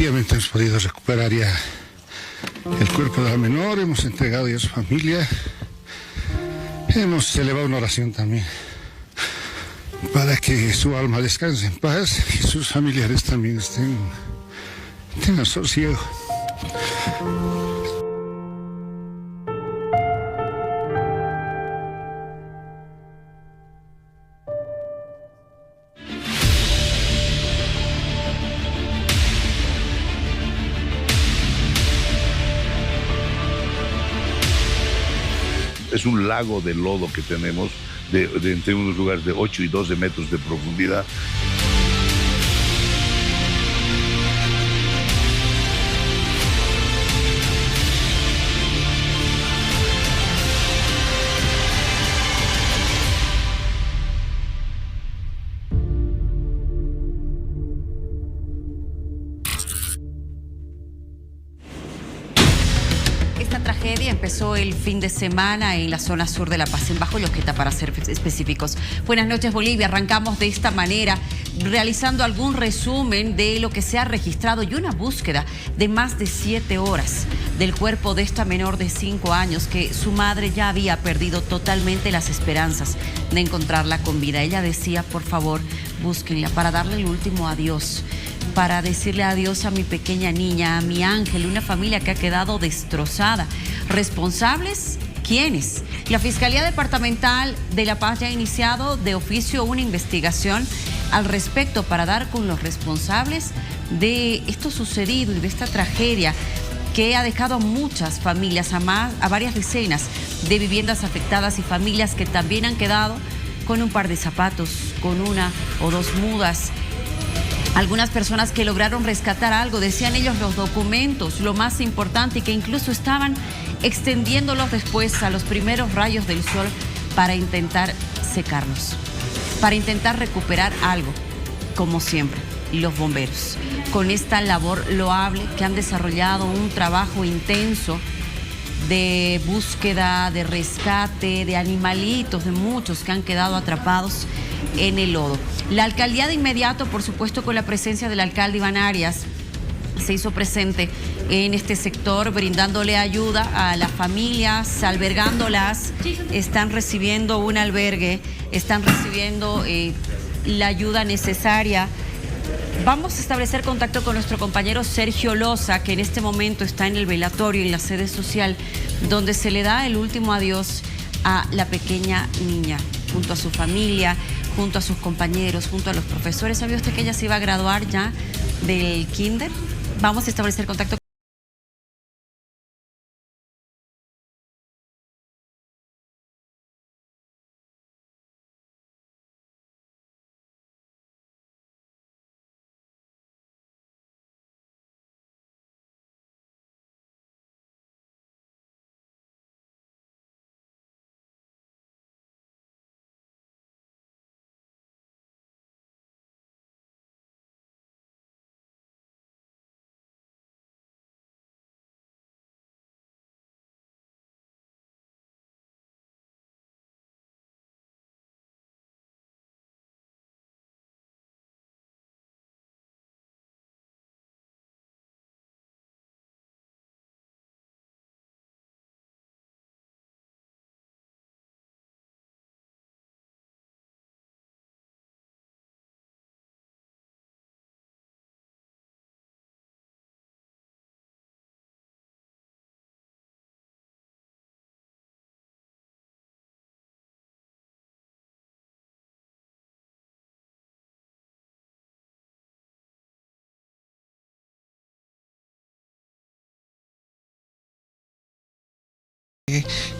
efectivamente hemos podido recuperar ya el cuerpo de la menor, hemos entregado ya a su familia, hemos elevado una oración también para que su alma descanse en paz y sus familiares también tengan sosiego. Es un lago de lodo que tenemos entre unos lugares de 8 y 12 metros de profundidad. Esta tragedia empezó el fin de semana en la zona sur de La Paz, en Bajo Lloqueta, para ser específicos. Buenas noches, Bolivia. Arrancamos de esta manera, realizando algún resumen de lo que se ha registrado y una búsqueda de más de 7 horas del cuerpo de esta menor de 5 años que su madre ya había perdido totalmente las esperanzas de encontrarla con vida. Ella decía, por favor, búsquenla para darle el último adiós, para decirle adiós a mi pequeña niña, a mi ángel, una familia que ha quedado destrozada. ¿Responsables? ¿Quiénes? La Fiscalía Departamental de La Paz ya ha iniciado de oficio una investigación al respecto para dar con los responsables de esto sucedido y de esta tragedia que ha dejado a muchas familias, a varias decenas de viviendas afectadas y familias que también han quedado con un par de zapatos, con una o dos mudas. Algunas personas que lograron rescatar algo, decían ellos, los documentos, lo más importante, y que incluso estaban extendiéndolos después a los primeros rayos del sol para intentar secarlos, para intentar recuperar algo, como siempre, los bomberos, con esta labor loable que han desarrollado un trabajo intenso de búsqueda, de rescate, de animalitos, de muchos que han quedado atrapados en el lodo. La alcaldía de inmediato, por supuesto, con la presencia del alcalde Iván Arias, se hizo presente en este sector, brindándole ayuda a las familias, albergándolas. Están recibiendo un albergue, están recibiendo la ayuda necesaria. Vamos a establecer contacto con nuestro compañero Sergio Loza, que en este momento está en el velatorio, en la sede social, donde se le da el último adiós a la pequeña niña, junto a su familia, junto a sus compañeros, junto a los profesores. ¿Sabía usted que ella se iba a graduar ya del kinder? Vamos a establecer contacto.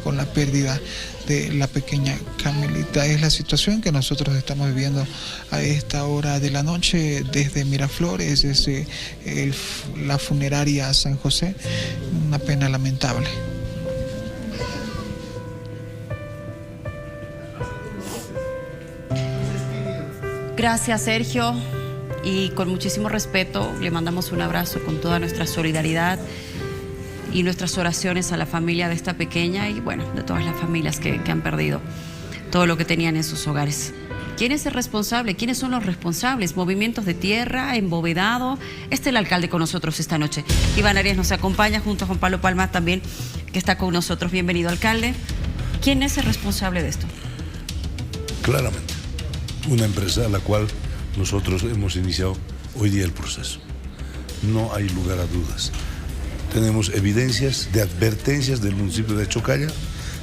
Con la pérdida de la pequeña Carmelita. Es la situación que nosotros estamos viviendo a esta hora de la noche desde Miraflores, desde la funeraria San José. Una pena lamentable. Gracias, Sergio, y con muchísimo respeto le mandamos un abrazo con toda nuestra solidaridad y nuestras oraciones a la familia de esta pequeña y bueno, de todas las familias que han perdido todo lo que tenían en sus hogares. ¿Quién es el responsable? ¿Quiénes son los responsables? ¿Movimientos de tierra, embovedado? Este es el alcalde con nosotros esta noche. Iván Arias nos acompaña junto a Juan Pablo Palma también, que está con nosotros. Bienvenido, alcalde. ¿Quién es el responsable de esto? Claramente, una empresa a la cual nosotros hemos iniciado hoy día el proceso. No hay lugar a dudas. Tenemos evidencias de advertencias del municipio de Chocalla.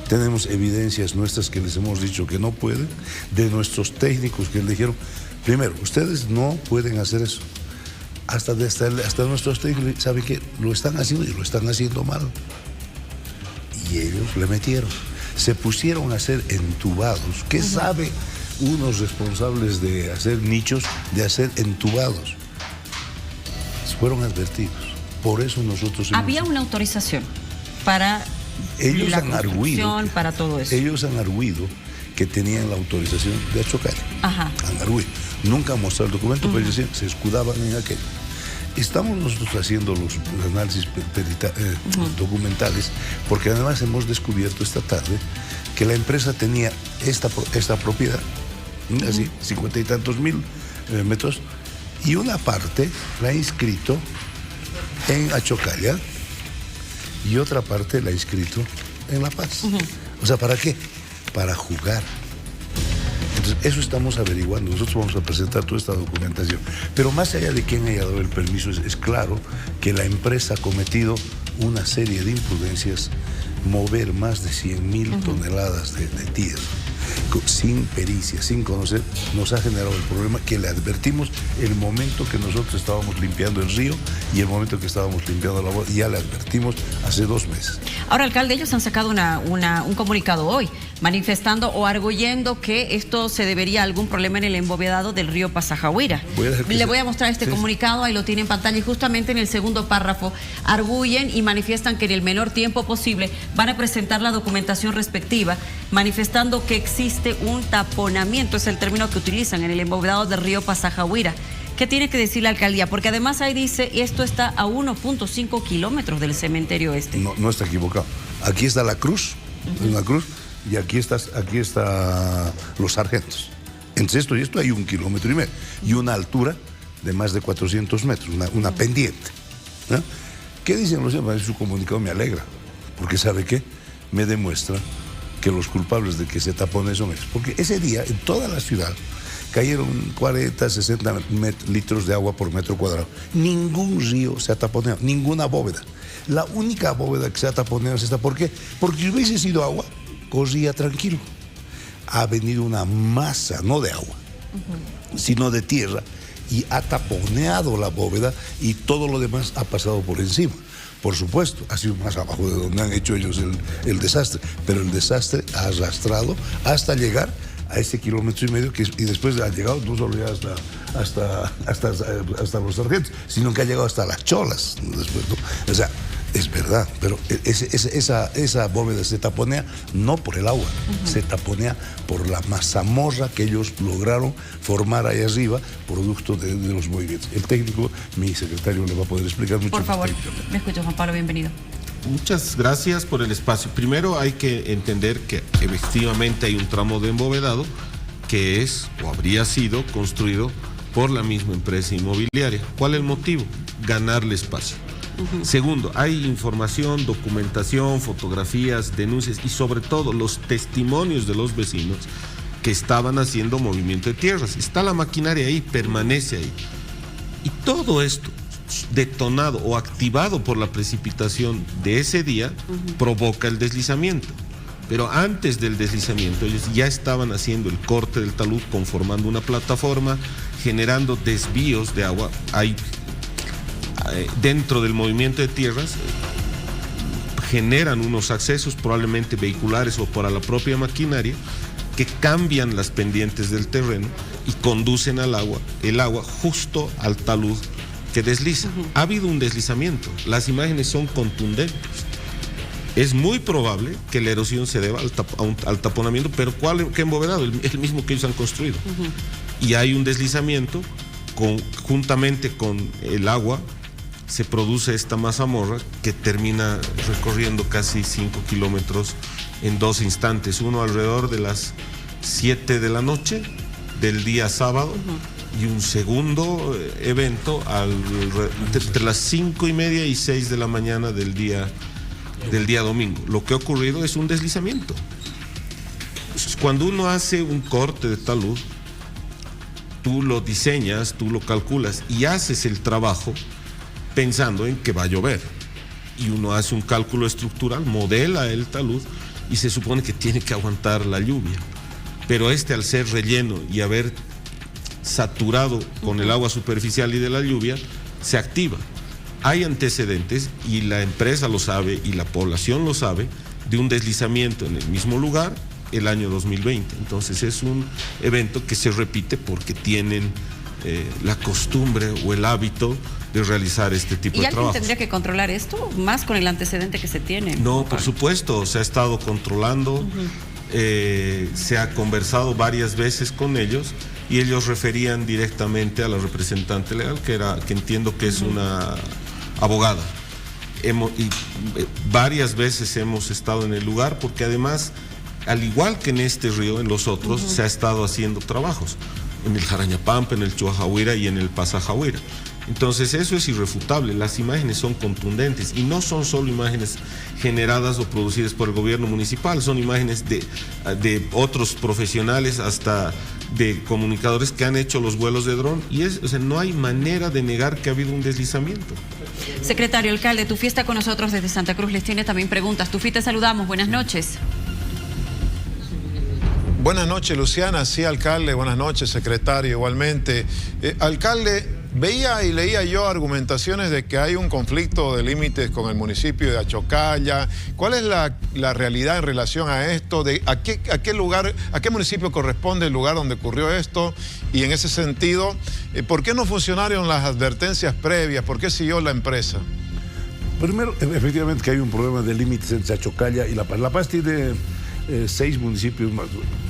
Tenemos evidencias nuestras que les hemos dicho que no pueden, de nuestros técnicos que les dijeron, primero, ustedes no pueden hacer eso. Hasta nuestros técnicos saben que lo están haciendo y lo están haciendo mal. Y ellos le metieron. Se pusieron a hacer entubados. ¿Qué sabe unos responsables de hacer nichos, de hacer entubados? Fueron advertidos. Por eso nosotros... Había una autorización para... Ellos la han arguido, para todo eso. Ellos han arguido que tenían la autorización de Chocalla. Ajá. Han arguido. Nunca han mostrado el documento, pero decían, se escudaban en aquello. Estamos nosotros haciendo los análisis documentales, porque además hemos descubierto esta tarde que la empresa tenía esta propiedad, así, 50 y tantos mil metros, y una parte la ha inscrito en Achocalla, y otra parte la ha inscrito en La Paz. O sea, ¿para qué? Para jugar. Entonces, eso estamos averiguando. Nosotros vamos a presentar toda esta documentación. Pero más allá de quién haya dado el permiso, es claro que la empresa ha cometido una serie de imprudencias, mover más de 100.000 toneladas de tierra sin pericia, sin conocer, nos ha generado el problema que le advertimos el momento que nosotros estábamos limpiando el río y el momento que estábamos limpiando la boda, ya le advertimos hace 2 meses. Ahora, alcalde, ellos han sacado un comunicado hoy, manifestando o arguyendo que esto se debería a algún problema en el embovedado del río Pasajahuira. Le voy a mostrar este comunicado, ahí lo tiene en pantalla, y justamente en el segundo párrafo arguyen y manifiestan que en el menor tiempo posible van a presentar la documentación respectiva, manifestando que existe un taponamiento, es el término que utilizan, en el embovedado del río Pasajahuira. ¿Qué tiene que decir la alcaldía? Porque además ahí dice, esto está a 1.5 kilómetros del cementerio este. No está equivocado. Aquí está la cruz, una cruz, y aquí está los sargentos. Entre esto y esto hay 1,5 kilómetros y una altura de más de 400 metros, una pendiente, ¿no? ¿Qué dicen los demás? Su comunicado me alegra, porque ¿sabe qué? Me demuestra que los culpables de que se tapone son ellos. Porque ese día, en toda la ciudad, cayeron 40, 60 litros de agua por metro cuadrado. Ningún río se ha taponeado, ninguna bóveda. La única bóveda que se ha taponeado es esta. ¿Por qué? Porque si hubiese sido agua, corría tranquilo. Ha venido una masa, no de agua, sino de tierra, y ha taponeado la bóveda y todo lo demás ha pasado por encima. Por supuesto, ha sido más abajo de donde han hecho ellos el desastre, pero el desastre ha arrastrado hasta llegar a ese 1,5 kilómetros y después ha llegado no solo ya hasta los sargentos, sino que ha llegado hasta las cholas después, ¿no? O sea, es verdad, pero esa bóveda se taponea no por el agua, se taponea por la mazamorra que ellos lograron formar ahí arriba, producto de los movimientos. El técnico, mi secretario, le va a poder explicar mucho. Por favor, me escucho, Juan Pablo, bienvenido. Muchas gracias por el espacio. Primero hay que entender que efectivamente hay un tramo de embovedado que es o habría sido construido por la misma empresa inmobiliaria. ¿Cuál es el motivo? Ganarle espacio. Segundo, hay información, documentación, fotografías, denuncias y sobre todo los testimonios de los vecinos que estaban haciendo movimiento de tierras. Está la maquinaria ahí, permanece ahí. Y todo esto detonado o activado por la precipitación de ese día provoca el deslizamiento. Pero antes del deslizamiento ellos ya estaban haciendo el corte del talud, conformando una plataforma, generando desvíos de agua. Hay dentro del movimiento de tierras generan unos accesos probablemente vehiculares o para la propia maquinaria que cambian las pendientes del terreno y conducen al agua, el agua justo al talud que desliza. Ha habido un deslizamiento, las imágenes son contundentes. Es muy probable que la erosión se deba al taponamiento, pero ¿qué embovedado? El mismo que ellos han construido. Y hay un deslizamiento, juntamente con el agua, se produce esta mazamorra que termina recorriendo casi 5 kilómetros en 2 instantes, uno alrededor de las 7 de la noche del día sábado y un segundo evento entre las 5:30 y 6 de la mañana del día domingo. Lo que ha ocurrido es un deslizamiento. Cuando uno hace un corte de talud, tú lo diseñas, tú lo calculas y haces el trabajo pensando en que va a llover. Y uno hace un cálculo estructural, modela el talud y se supone que tiene que aguantar la lluvia. Pero al ser relleno y haber saturado con el agua superficial y de la lluvia, se activa. Hay antecedentes, y la empresa lo sabe y la población lo sabe, de un deslizamiento en el mismo lugar el año 2020. Entonces es un evento que se repite porque tienen la costumbre o el hábito de realizar este tipo de trabajo. ¿Y alguien tendría que controlar esto, más con el antecedente que se tiene? No, por supuesto, se ha estado controlando, se ha conversado varias veces con ellos y ellos referían directamente a la representante legal, que entiendo que es una abogada. Varias veces hemos estado en el lugar porque además, al igual que en este río, en los otros se ha estado haciendo trabajos, en el Jarañapampa, en el Chuajahuira y en el Pasajahuira. Entonces eso es irrefutable, las imágenes son contundentes y no son solo imágenes generadas o producidas por el gobierno municipal, son imágenes de otros profesionales, hasta de comunicadores que han hecho los vuelos de dron, y no hay manera de negar que ha habido un deslizamiento. Secretario, alcalde, Tufi está con nosotros desde Santa Cruz, les tiene también preguntas. Tufi, te saludamos, buenas noches. Buenas noches, Luciana. Sí, alcalde, buenas noches, secretario, igualmente. Alcalde, veía y leía yo argumentaciones de que hay un conflicto de límites con el municipio de Achocalla. ¿Cuál es la realidad en relación a esto? ¿A qué municipio corresponde el lugar donde ocurrió esto? Y en ese sentido, ¿por qué no funcionaron las advertencias previas? ¿Por qué siguió la empresa? Primero, efectivamente que hay un problema de límites entre Achocalla y La Paz. La Paz tiene 6 municipios,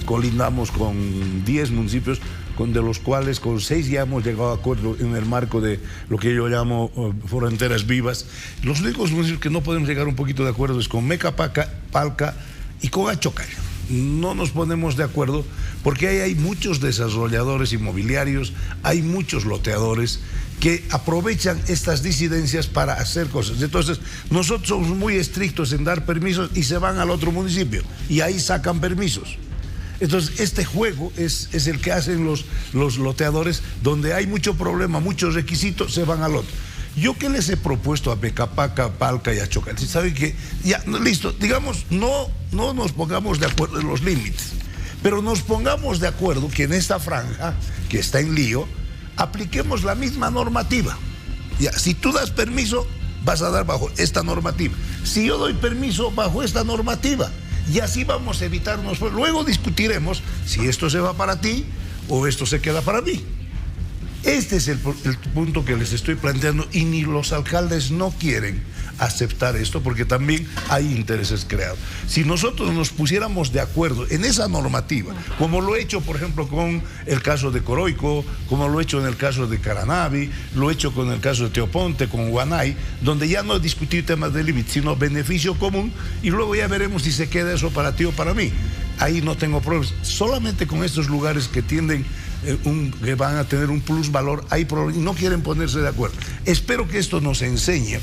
colindamos con 10 municipios, de los cuales con 6 ya hemos llegado a acuerdo en el marco de lo que yo llamo fronteras vivas. Los únicos municipios que no podemos llegar un poquito de acuerdo es con Mecapaca, Palca y con Achocalla. No nos ponemos de acuerdo porque hay muchos desarrolladores inmobiliarios, hay muchos loteadores que aprovechan estas disidencias para hacer cosas. Entonces, nosotros somos muy estrictos en dar permisos y se van al otro municipio y ahí sacan permisos. Entonces, este juego es el que hacen los loteadores, donde hay mucho problema, muchos requisitos, se van al otro. Yo que les he propuesto a Mecapaca, Palca y Achocalla, si saben que ya, listo, digamos, no nos pongamos de acuerdo en los límites, pero nos pongamos de acuerdo que en esta franja, que está en lío, apliquemos la misma normativa. Ya, si tú das permiso, vas a dar bajo esta normativa. Si yo doy permiso, bajo esta normativa. Y así vamos a evitarnos. Luego discutiremos si esto se va para ti o esto se queda para mí. Este es el punto que les estoy planteando, y ni los alcaldes no quieren aceptar esto porque también hay intereses creados. Si nosotros nos pusiéramos de acuerdo en esa normativa, como lo he hecho, por ejemplo, con el caso de Coroico, como lo he hecho en el caso de Caranavi, lo he hecho con el caso de Teoponte, con Guanay, donde ya no discutir temas de límite, sino beneficio común, y luego ya veremos si se queda eso para ti o para mí. Ahí no tengo problemas. Solamente con estos lugares que tienden que van a tener un plus valor, hay problemas y no quieren ponerse de acuerdo. Espero que esto nos enseñe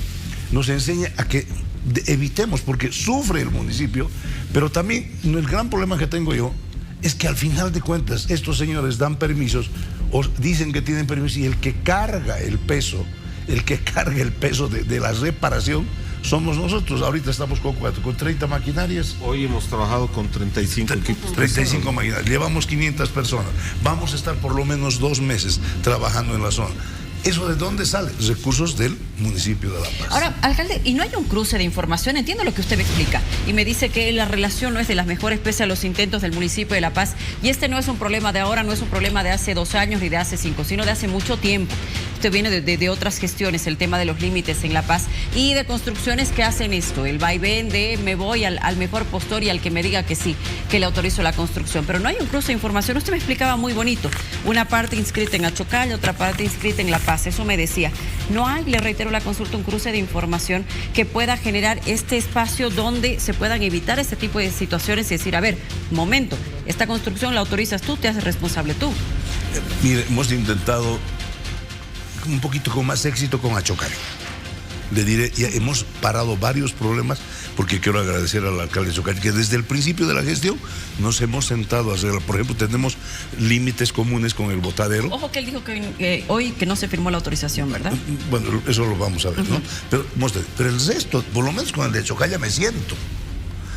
a que evitemos, porque sufre el municipio, pero también el gran problema que tengo yo es que al final de cuentas estos señores dan permisos o dicen que tienen permisos, y el que carga el peso de la reparación somos nosotros. Ahorita estamos con 30 maquinarias. Hoy hemos trabajado con 35 equipos. 35 maquinarias. Llevamos 500 personas. Vamos a estar por lo menos 2 meses trabajando en la zona. ¿Eso de dónde sale? Recursos del municipio de La Paz. Ahora, alcalde, ¿y no hay un cruce de información? Entiendo lo que usted me explica y me dice que la relación no es de las mejores pese a los intentos del municipio de La Paz, y este no es un problema de ahora, no es un problema de hace 2 años ni de hace 5, sino de hace mucho tiempo. Usted viene de otras gestiones, el tema de los límites en La Paz y de construcciones que hacen esto, el vaivén de me voy al mejor postor y al que me diga que sí, que le autorizo la construcción. Pero no hay un cruce de información. Usted me explicaba muy bonito. Una parte inscrita en Achocalla, otra parte inscrita en La Paz. Eso me decía. No hay, le reitero la consulta, un cruce de información que pueda generar este espacio donde se puedan evitar este tipo de situaciones y decir, a ver, momento, esta construcción la autorizas tú, te haces responsable tú. Mire, hemos intentado un poquito con más éxito con Achocalla. Le diré, ya hemos parado varios problemas, porque quiero agradecer al alcalde de Achocalla que desde el principio de la gestión nos hemos sentado a hacer. Por ejemplo, tenemos límites comunes con el botadero. Ojo que él dijo que hoy que no se firmó la autorización, ¿verdad? Bueno, eso lo vamos a ver, ¿no? Pero el resto, por lo menos con el de Achocalla me siento.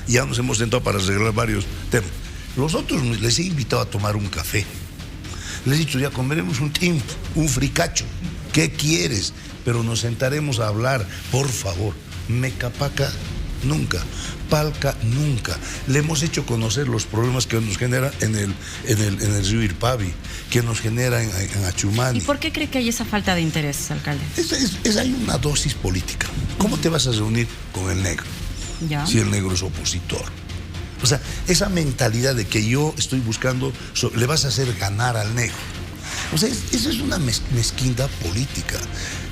Ya nos hemos sentado para arreglar varios temas. Los otros les he invitado a tomar un café. Les he dicho, ya comeremos un tiempo, un fricacho. ¿Qué quieres? Pero nos sentaremos a hablar, por favor. Mecapaca, nunca. Palca, nunca. Le hemos hecho conocer los problemas que nos genera en el río Irpavi, que nos genera en Achumani. ¿Y por qué cree que hay esa falta de interés, alcalde? Hay una dosis política. ¿Cómo te vas a reunir con el negro? Ya. Si el negro es opositor. O sea, esa mentalidad de que yo estoy buscando, le vas a hacer ganar al negro. O sea, esa es una mezquindad política.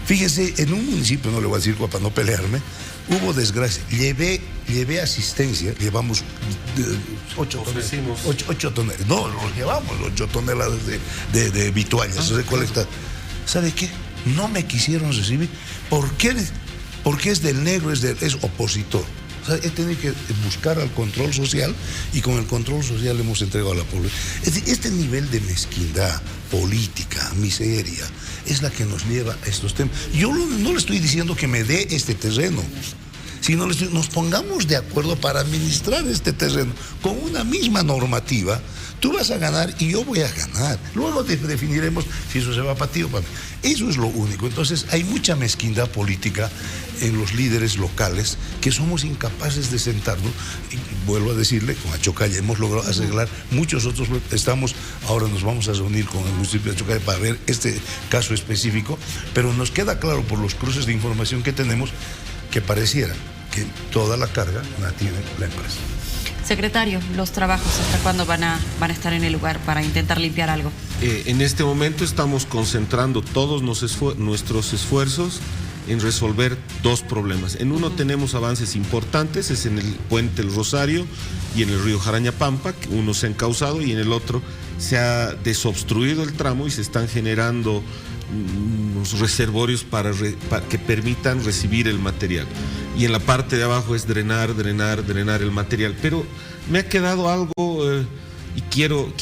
Fíjese, en un municipio, no le voy a decir para no pelearme, hubo desgracia. Llevé asistencia, llevamos 8 toneladas. No, los llevamos 8 toneladas de vituallas, recolectadas. ¿Sabe qué? No me quisieron recibir. ¿Por qué? Porque es del negro, es opositor. O sea, he tenido que buscar al control social y con el control social hemos entregado a la población. Es decir, este nivel de mezquindad política, miseria, es la que nos lleva a estos temas. Yo no le estoy diciendo que me dé este terreno, sino nos pongamos de acuerdo para administrar este terreno con una misma normativa. Tú vas a ganar y yo voy a ganar. Luego definiremos si eso se va para ti o para mí. Eso es lo único. Entonces hay mucha mezquindad política en los líderes locales que somos incapaces de sentarnos. Y vuelvo a decirle, con Achocalla hemos logrado arreglar muchos otros. Ahora nos vamos a reunir con el municipio de Achocalla para ver este caso específico, pero nos queda claro por los cruces de información que tenemos que pareciera que toda la carga la tiene la empresa. Secretario, los trabajos, ¿hasta cuándo van a estar en el lugar para intentar limpiar algo? En este momento estamos concentrando todos nuestros esfuerzos en resolver 2 problemas. En uno tenemos avances importantes, es en el puente El Rosario y en el río Jarañapampa, que uno se ha encauzado y en el otro se ha desobstruido el tramo y se están generando unos reservorios para que permitan recibir el material. Y en la parte de abajo es drenar el material. Pero me ha quedado algo y quiero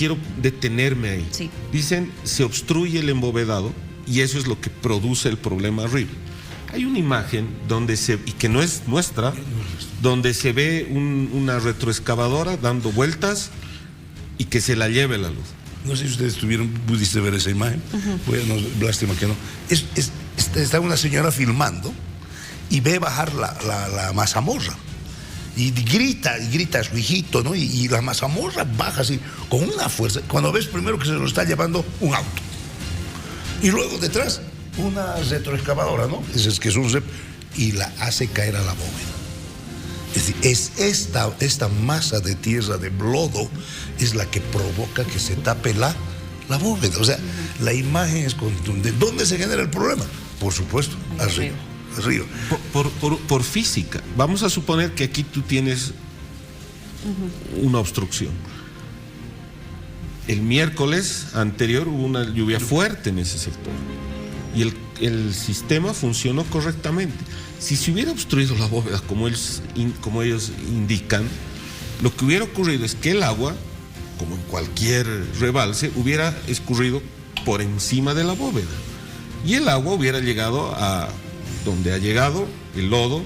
detenerme ahí. Sí. Dicen, se obstruye el embovedado y eso es lo que produce el problema arriba. Hay una imagen y que no es nuestra, donde se ve una retroexcavadora dando vueltas y que se la lleve la luz. No sé si ustedes pudiste ver esa imagen. Bueno, lástima que no. Está una señora filmando y ve bajar la mazamorra. Y grita a su hijito, ¿no? Y la mazamorra baja así, con una fuerza. Cuando ves primero que se lo está llevando un auto. Y luego detrás, una retroexcavadora, ¿no? Que es un y la hace caer a la bóveda. Es decir, esta masa de tierra, de lodo, es la que provoca que se tape la bóveda. O sea, la imagen es contundente. ¿Dónde se genera el problema? Por supuesto, arriba. Por física. Vamos a suponer que aquí tú tienes una obstrucción. El miércoles anterior hubo una lluvia fuerte en ese sector y el sistema funcionó correctamente. Si se hubiera obstruido la bóveda como ellos indican, lo que hubiera ocurrido es que el agua, como en cualquier rebalse, hubiera escurrido por encima de la bóveda y el agua hubiera llegado a donde ha llegado, el lodo,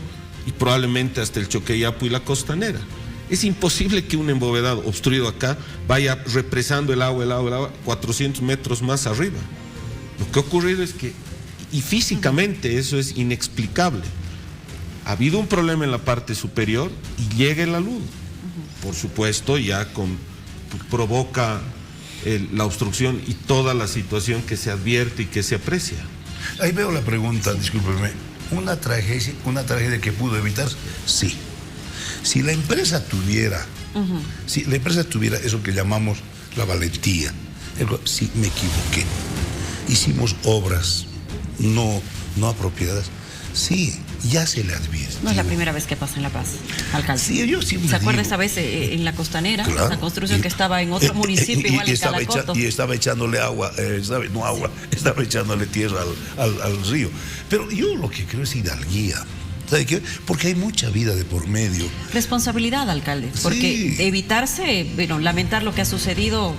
y probablemente hasta el Choqueyapu y la Costanera. Es imposible que un embovedado obstruido acá vaya represando el agua 400 metros más arriba. Lo que ha ocurrido es que, y físicamente eso es inexplicable, ha habido un problema en la parte superior y llega el alud. Por supuesto, ya provoca la obstrucción y toda la situación que se advierte y que se aprecia. Ahí veo la pregunta, discúlpeme. ¿Una tragedia que pudo evitarse? Sí. Si la empresa tuviera, eso que llamamos la valentía, si me equivoqué, hicimos obras no apropiadas, sí, ya se le advierte. No es la primera vez que pasa en La Paz, alcalde. Sí, yo siempre ¿Se acuerda digo, esa vez en la Costanera? claro, Esa construcción que estaba en otro municipio, igual en Calacoto. Y estaba echándole estaba echándole tierra al río. Pero yo lo que creo es hidalguía. ¿Sabe qué? Porque hay mucha vida de por medio. Responsabilidad, alcalde, porque Sí. evitarse, lamentar lo que ha sucedido.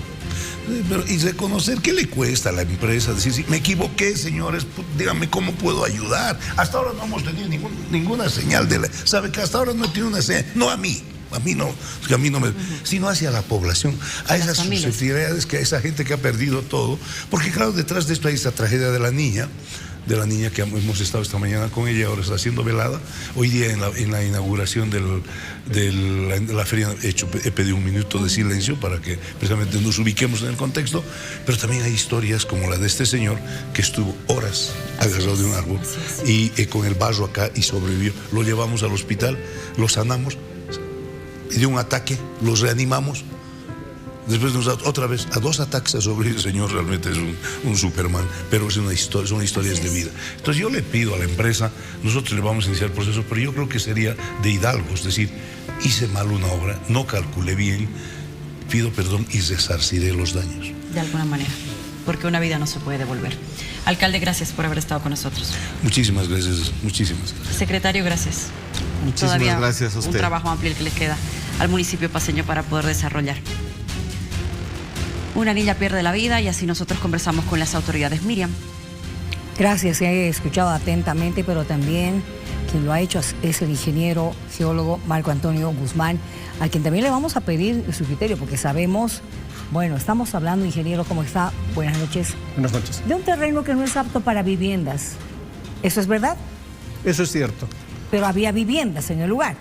Y reconocer qué le cuesta a la empresa, decir, si me equivoqué, señores, díganme cómo puedo ayudar. Hasta ahora no hemos tenido ninguna señal ¿sabe que hasta ahora no he tenido una señal? No a mí no, porque a mí no me, sino hacia la población, a esas susceptibilidades, que a esa gente que ha perdido todo, porque claro, detrás de esto hay esta tragedia de la niña que hemos estado esta mañana con ella, ahora está siendo velada. Hoy día en la inauguración de la feria he pedido un minuto de silencio para que precisamente nos ubiquemos en el contexto, pero también hay historias como la de este señor que estuvo horas agarrado de un árbol y con el barro acá y sobrevivió. Lo llevamos al hospital, lo sanamos, dio un ataque, los reanimamos. Después de otra vez a 2 ataques a sobrevivir, el señor realmente es un Superman, pero son historias de vida. Entonces yo le pido a la empresa, nosotros le vamos a iniciar el proceso, pero yo creo que sería de hidalgo, es decir, hice mal una obra, no calculé bien, pido perdón y resarciré los daños. De alguna manera, porque una vida no se puede devolver. Alcalde, gracias por haber estado con nosotros. Muchísimas gracias, muchísimas gracias. Secretario, gracias. Muchísimas Todavía gracias a usted. Un trabajo amplio el que les queda al municipio paceño para poder desarrollar. Una niña pierde la vida y así nosotros conversamos con las autoridades. Miriam. Gracias, he escuchado atentamente, pero también quien lo ha hecho es el ingeniero geólogo Marco Antonio Guzmán, a quien también le vamos a pedir su criterio, porque sabemos, estamos hablando, ingeniero, ¿cómo está? Buenas noches. Buenas noches. De un terreno que no es apto para viviendas. ¿Eso es verdad? Eso es cierto. Pero había viviendas en el lugar.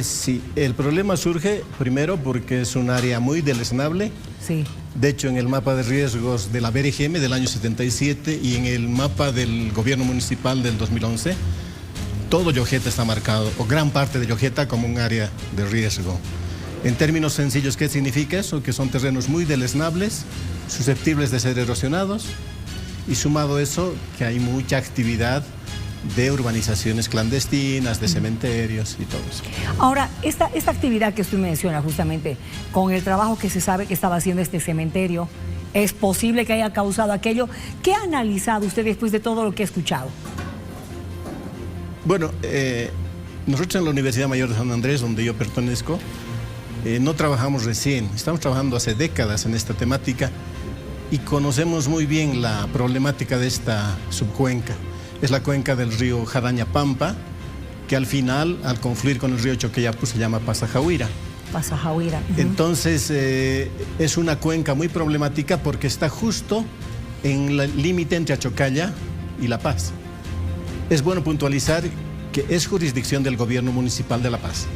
Sí, el problema surge primero porque es un área muy deleznable. Sí. De hecho, en el mapa de riesgos de la BRGM del año 77 y en el mapa del gobierno municipal del 2011, todo Yojeta está marcado, o gran parte de Yojeta, como un área de riesgo. En términos sencillos, ¿qué significa eso? Que son terrenos muy deleznables, susceptibles de ser erosionados, y sumado a eso, que hay mucha actividad de urbanizaciones clandestinas, de cementerios y todo eso. Ahora, esta actividad que usted menciona justamente, con el trabajo que se sabe que estaba haciendo este cementerio, ¿es posible que haya causado aquello? ¿Qué ha analizado usted después de todo lo que ha escuchado? Bueno, nosotros en la Universidad Mayor de San Andrés, donde yo pertenezco, no trabajamos recién, estamos trabajando hace décadas en esta temática y conocemos muy bien la problemática de esta subcuenca. Es la cuenca del río Jaraña-Pampa, que al final, al confluir con el río Choqueyapu, se llama Pasajahuira. Pasajahuira. Entonces, es una cuenca muy problemática porque está justo en el límite entre Achocalla y La Paz. Es bueno puntualizar que es jurisdicción del gobierno municipal de La Paz.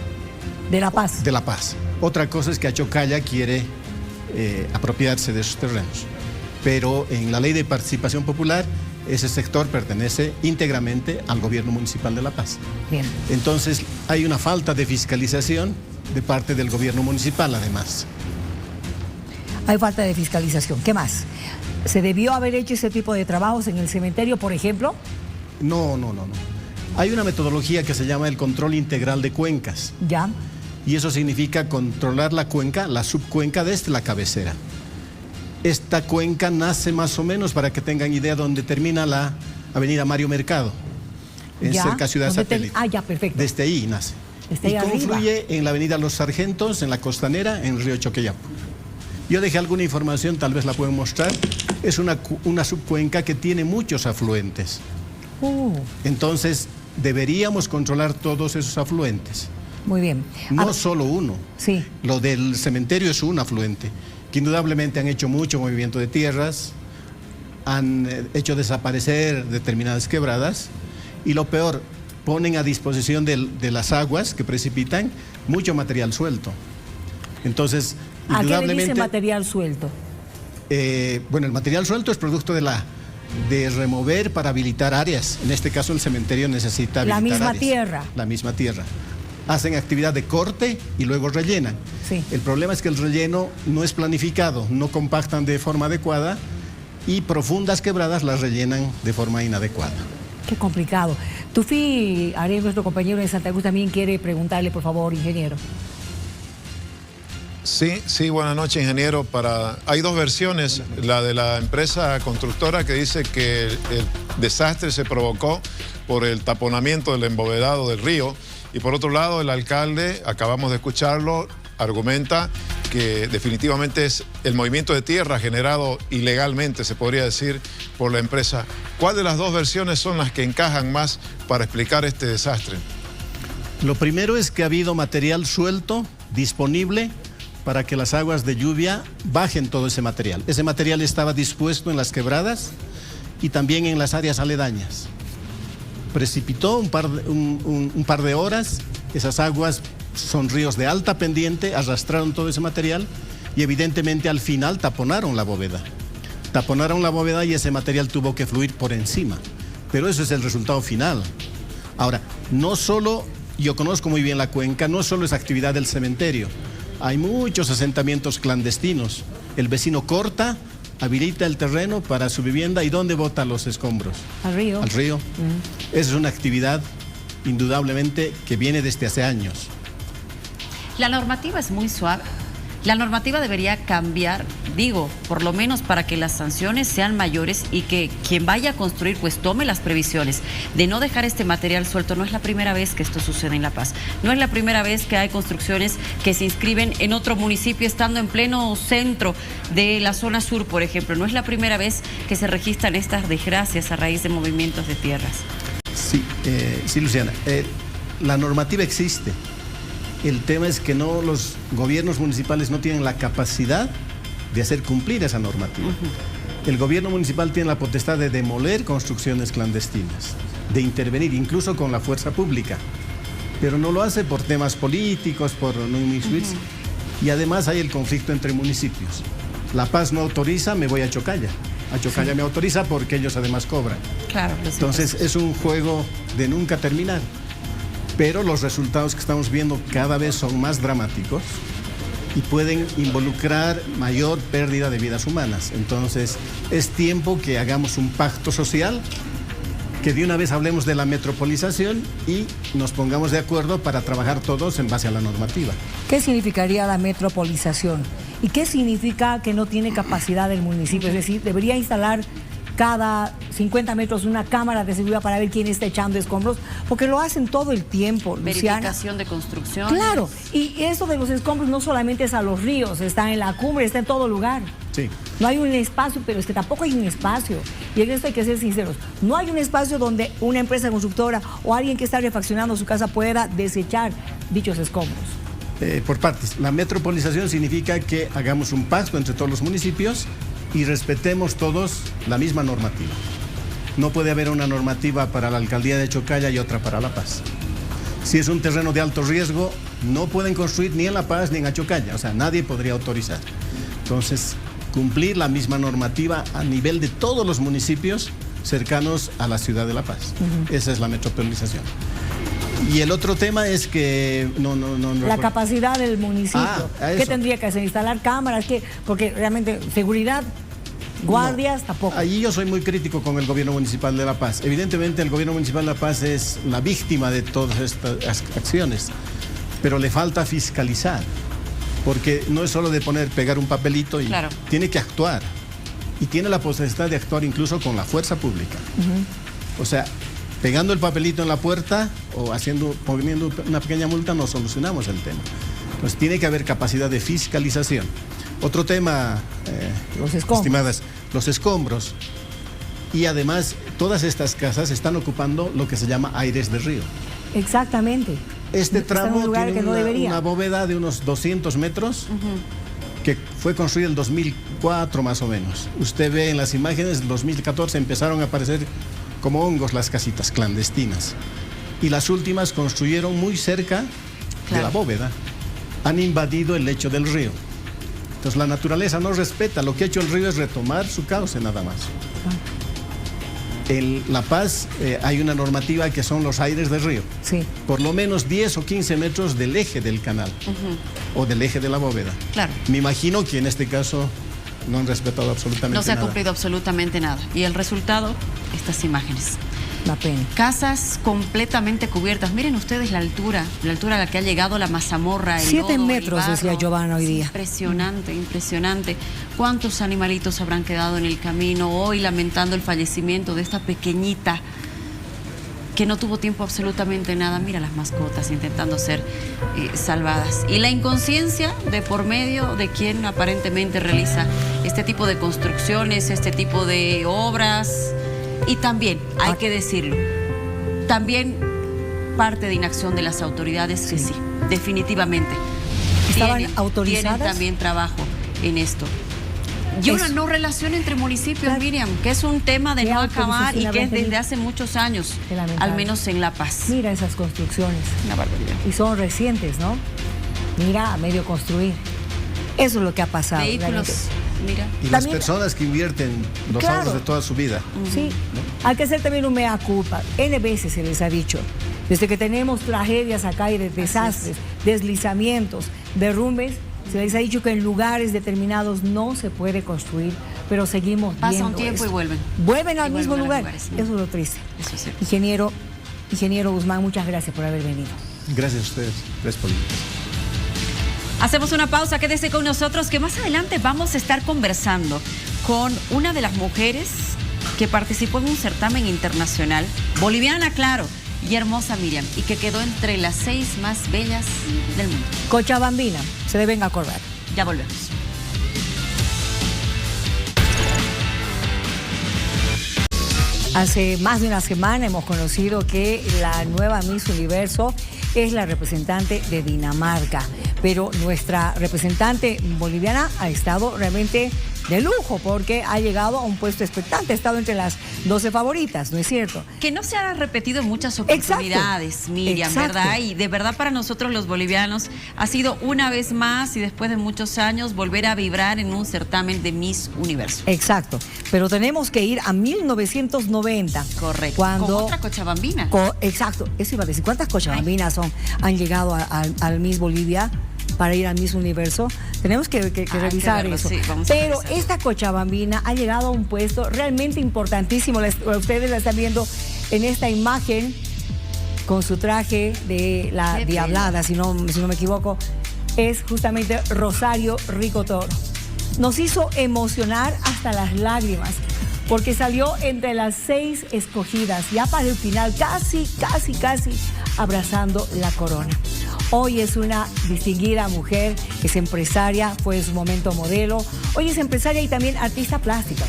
¿De La Paz? De La Paz. Otra cosa es que Achocalla quiere apropiarse de esos terrenos. Pero en la ley de participación popular, ese sector pertenece íntegramente al gobierno municipal de La Paz. Bien. Entonces, hay una falta de fiscalización de parte del gobierno municipal, además. Hay falta de fiscalización. ¿Qué más? ¿Se debió haber hecho ese tipo de trabajos en el cementerio, por ejemplo? No. Hay una metodología que se llama el control integral de cuencas. Ya. Y eso significa controlar la cuenca, la subcuenca desde la cabecera. Esta cuenca nace más o menos, para que tengan idea, donde termina la avenida Mario Mercado, en cerca Ciudad Satélite. Ya, perfecto. Desde ahí nace. Desde y ahí confluye arriba. en la avenida Los Sargentos, en la Costanera, en Río Choqueyapu. Yo dejé alguna información, tal vez la pueden mostrar. Es una subcuenca que tiene muchos afluentes. Entonces, deberíamos controlar todos esos afluentes. Muy bien. No solo uno. Sí. Lo del cementerio es un afluente, que indudablemente han hecho mucho movimiento de tierras, han hecho desaparecer determinadas quebradas y lo peor, ponen a disposición de las aguas que precipitan mucho material suelto. Entonces, ¿A qué le indudablemente... dice material suelto? Bueno, el material suelto es producto de la de remover para habilitar áreas. En este caso el cementerio necesita La habilitar misma áreas. tierra. La misma tierra. Hacen actividad de corte y luego rellenan. Sí. El problema es que el relleno no es planificado, no compactan de forma adecuada y profundas quebradas las rellenan de forma inadecuada. Qué complicado. Tufi Ariel, nuestro compañero de Santa Cruz, también quiere preguntarle, por favor, ingeniero. Sí, buenas noches, ingeniero. Hay dos versiones, la de la empresa constructora que dice que el desastre se provocó por el taponamiento del embovedado del río, y por otro lado el alcalde, acabamos de escucharlo, argumenta que definitivamente es el movimiento de tierra generado ilegalmente, se podría decir, por la empresa. ¿Cuál de las dos versiones son las que encajan más para explicar este desastre? Lo primero es que ha habido material suelto, disponible, para que las aguas de lluvia bajen todo ese material. Ese material estaba dispuesto en las quebradas y también en las áreas aledañas. Precipitó un par de horas, esas aguas son ríos de alta pendiente, arrastraron todo ese material y evidentemente al final taponaron la bóveda. Taponaron la bóveda y ese material tuvo que fluir por encima. Pero eso es el resultado final. Ahora, no solo, yo conozco muy bien la cuenca, no solo es actividad del cementerio. Hay muchos asentamientos clandestinos. El vecino corta, habilita el terreno para su vivienda y ¿dónde bota los escombros? Al río. Al río. Esa es una actividad indudablemente que viene desde hace años. La normativa es muy suave. La normativa debería cambiar, digo, por lo menos para que las sanciones sean mayores y que quien vaya a construir pues tome las previsiones de no dejar este material suelto. No es la primera vez que esto sucede en La Paz. No es la primera vez que hay construcciones que se inscriben en otro municipio estando en pleno centro de la zona sur, por ejemplo. No es la primera vez que se registran estas desgracias a raíz de movimientos de tierras. Sí, Luciana. La normativa existe. El tema es que los gobiernos municipales no tienen la capacidad de hacer cumplir esa normativa. El gobierno municipal tiene la potestad de demoler construcciones clandestinas, de intervenir incluso con la fuerza pública, pero no lo hace por temas políticos, por no inmiscuirse. Y además hay el conflicto entre municipios. La Paz no autoriza, me voy a Chocalla. A Chocalla me autoriza porque ellos además cobran. Claro. Entonces es un juego de nunca terminar. Pero los resultados que estamos viendo cada vez son más dramáticos y pueden involucrar mayor pérdida de vidas humanas. Entonces, es tiempo que hagamos un pacto social, que de una vez hablemos de la metropolización y nos pongamos de acuerdo para trabajar todos en base a la normativa. ¿Qué significaría la metropolización? ¿Y qué significa que no tiene capacidad el municipio? Es decir, debería instalar cada 50 metros una cámara de seguridad para ver quién está echando escombros, porque lo hacen todo el tiempo, Luciana. Verificación de construcción. Claro, y eso de los escombros no solamente es a los ríos, está en la cumbre, está en todo lugar. Sí. No hay un espacio, pero es que tampoco hay un espacio. Y en esto hay que ser sinceros. No hay un espacio donde una empresa constructora o alguien que está refaccionando su casa pueda desechar dichos escombros. Por partes. La metropolización significa que hagamos un pacto entre todos los municipios y respetemos todos la misma normativa. No puede haber una normativa para la alcaldía de Chocalla y otra para La Paz. Si es un terreno de alto riesgo, no pueden construir ni en La Paz ni en Chocalla, o sea, nadie podría autorizar. Entonces, cumplir la misma normativa a nivel de todos los municipios cercanos a la ciudad de La Paz. Esa es la metropolización. Y el otro tema es que la capacidad del municipio. ¿Qué tendría que hacer? ¿Instalar cámaras? ¿Qué? Porque realmente seguridad, guardias, tampoco. Allí yo soy muy crítico con el gobierno municipal de La Paz. Evidentemente el gobierno municipal de La Paz es la víctima de todas estas acciones, pero le falta fiscalizar, porque no es solo de pegar un papelito y tiene que actuar. Y tiene la posibilidad de actuar incluso con la fuerza pública. O sea, pegando el papelito en la puerta o poniendo una pequeña multa no solucionamos el tema. Entonces tiene que haber capacidad de fiscalización. Otro tema, los escombros. Estimadas, los escombros. Y además todas estas casas están ocupando lo que se llama aires de río. Exactamente. Este tramo tiene no una bóveda de unos 200 metros que fue construida en el 2004 más o menos. Usted ve en las imágenes, en 2014 empezaron a aparecer como hongos las casitas clandestinas. Y las últimas construyeron muy cerca de la bóveda. Han invadido el lecho del río. Entonces la naturaleza no respeta. Lo que ha hecho el río es retomar su cauce nada más. En La Paz hay una normativa que son los aires del río. Sí. Por lo menos 10 o 15 metros del eje del canal o del eje de la bóveda. Claro. Me imagino que en este caso no han respetado absolutamente nada. No se ha cumplido absolutamente nada. Y el resultado, estas imágenes. Una pena. Casas completamente cubiertas. Miren ustedes la altura a la que ha llegado la mazamorra. 7 metros, decía Giovanna hoy día. Impresionante, impresionante. ¿Cuántos animalitos habrán quedado en el camino hoy lamentando el fallecimiento de esta pequeñita que no tuvo tiempo absolutamente nada? Mira las mascotas intentando ser salvadas. Y la inconsciencia de por medio de quien aparentemente realiza este tipo de construcciones, este tipo de obras. Y también, hay que decirlo, también parte de inacción de las autoridades, que sí, definitivamente. ¿Estaban autorizadas? Tienen también trabajo en esto. Y una no relación entre municipios, claro, Miriam, que es un tema de no acabar y que es desde hace muchos años, al menos en La Paz. Mira esas construcciones. Una barbaridad. Y son recientes, ¿no? Mira, a medio construir. Eso es lo que ha pasado. Vehículos, mira. Y las personas que invierten los ahorros de toda su vida. Sí, hay que hacer también un mea culpa. N veces se les ha dicho, desde que tenemos tragedias acá y de desastres, deslizamientos, derrumbes, se les ha dicho que en lugares determinados no se puede construir, pero seguimos viendo. Pasa un tiempo y vuelven. Vuelven al mismo lugar. Eso es lo triste. Eso es cierto. Ingeniero Guzmán, muchas gracias por haber venido. Gracias a ustedes. Gracias por venir. Hacemos una pausa, quédese con nosotros, que más adelante vamos a estar conversando con una de las mujeres que participó en un certamen internacional, boliviana, claro, y hermosa, Miriam, y que quedó entre las 6 más bellas del mundo. Cochabambina, se deben acordar. Ya volvemos. Hace más de una semana hemos conocido que la nueva Miss Universo es la representante de Dinamarca, pero nuestra representante boliviana ha estado realmente de lujo porque ha llegado a un puesto expectante, ha estado entre las 12 favoritas, ¿no es cierto? Que no se ha repetido en muchas oportunidades, exacto, Miriam, exacto, ¿verdad? Y de verdad para nosotros los bolivianos ha sido una vez más y después de muchos años volver a vibrar en un certamen de Miss Universo. Exacto, pero tenemos que ir a 1990. Correcto, cuando, con otra cochabambina. Exacto, eso iba a decir, ¿cuántas cochabambinas han llegado al Miss Bolivia para ir al Miss Universo? Tenemos que revisar eso. Sí, pero esta cochabambina ha llegado a un puesto realmente importantísimo. Ustedes la están viendo en esta imagen con su traje de la Diablada, si no me equivoco. Es justamente Rosario Rico Toro. Nos hizo emocionar hasta las lágrimas, porque salió entre las 6 escogidas, ya para el final, casi abrazando la corona. Hoy es una distinguida mujer, es empresaria, fue en su momento modelo. Hoy es empresaria y también artista plástica,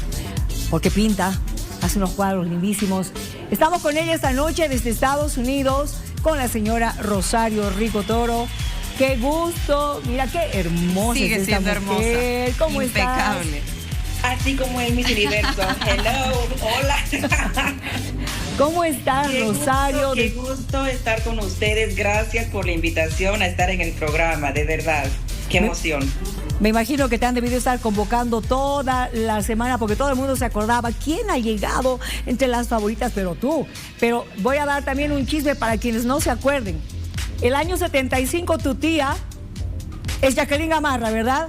porque pinta, hace unos cuadros lindísimos. Estamos con ella esta noche desde Estados Unidos, con la señora Rosario Rico Toro. ¡Qué gusto! Mira qué hermosa es esta mujer. Hermosa. ¿Cómo impecable. Estás? Así como en Miss Universo. Hello, hola. ¿Cómo estás, Rosario? Qué gusto estar con ustedes. Gracias por la invitación a estar en el programa, de verdad. Qué emoción. Me imagino que te han debido estar convocando toda la semana porque todo el mundo se acordaba quién ha llegado entre las favoritas, pero tú. Pero voy a dar también un chisme para quienes no se acuerden. El año 75 tu tía es Jacqueline Gamarra, ¿verdad?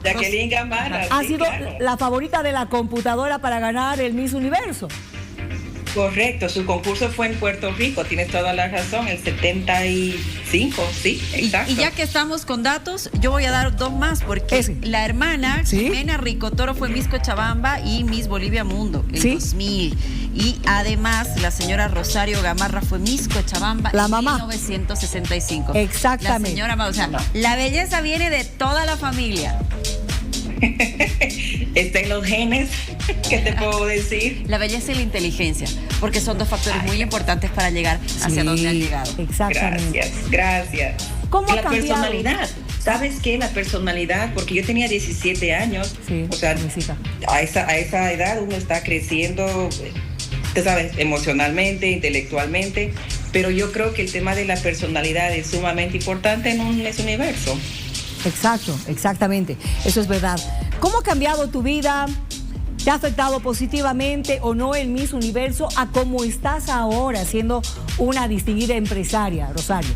Jacqueline Gamarra. Ha sido la favorita de la computadora para ganar el Miss Universo. Correcto, su concurso fue en Puerto Rico, tienes toda la razón, el 75, sí, exacto. Y ya que estamos con datos, yo voy a dar 2 más, porque la hermana, Jimena Rico Toro, fue Miss Cochabamba y Miss Bolivia Mundo en 2000. Y además, la señora Rosario Gamarra fue Miss Cochabamba en 1965. Exactamente. La señora, o sea, la belleza viene de toda la familia. Está en los genes, ¿qué te puedo decir? La belleza y la inteligencia, porque son 2 factores muy importantes para llegar hacia donde han llegado. Exactamente. Gracias. ¿Cómo ha la cambiado? Personalidad, ¿sabes qué? La personalidad, porque yo tenía 17 años, o sea, a esa edad uno está creciendo, tú sabes, emocionalmente, intelectualmente, pero yo creo que el tema de la personalidad es sumamente importante en un Miss Universo. Exacto, exactamente. Eso es verdad. ¿Cómo ha cambiado tu vida ¿Te ha afectado positivamente o no el Miss Universo a cómo estás ahora siendo una distinguida empresaria, Rosario?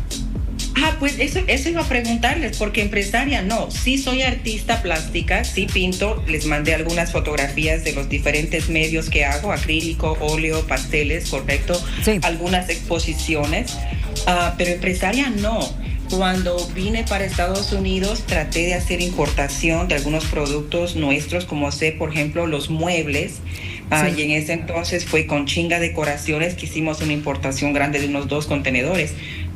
Pues eso iba a preguntarles, porque empresaria no. Sí soy artista plástica, sí pinto, les mandé algunas fotografías de los diferentes medios que hago, acrílico, óleo, pasteles, correcto, sí. Algunas exposiciones, pero empresaria no. Cuando vine para Estados Unidos traté de hacer importación de algunos productos nuestros, como por ejemplo, los muebles. Sí. Y en ese entonces fue con Chinga Decoraciones que hicimos una importación grande de unos 2 contenedores.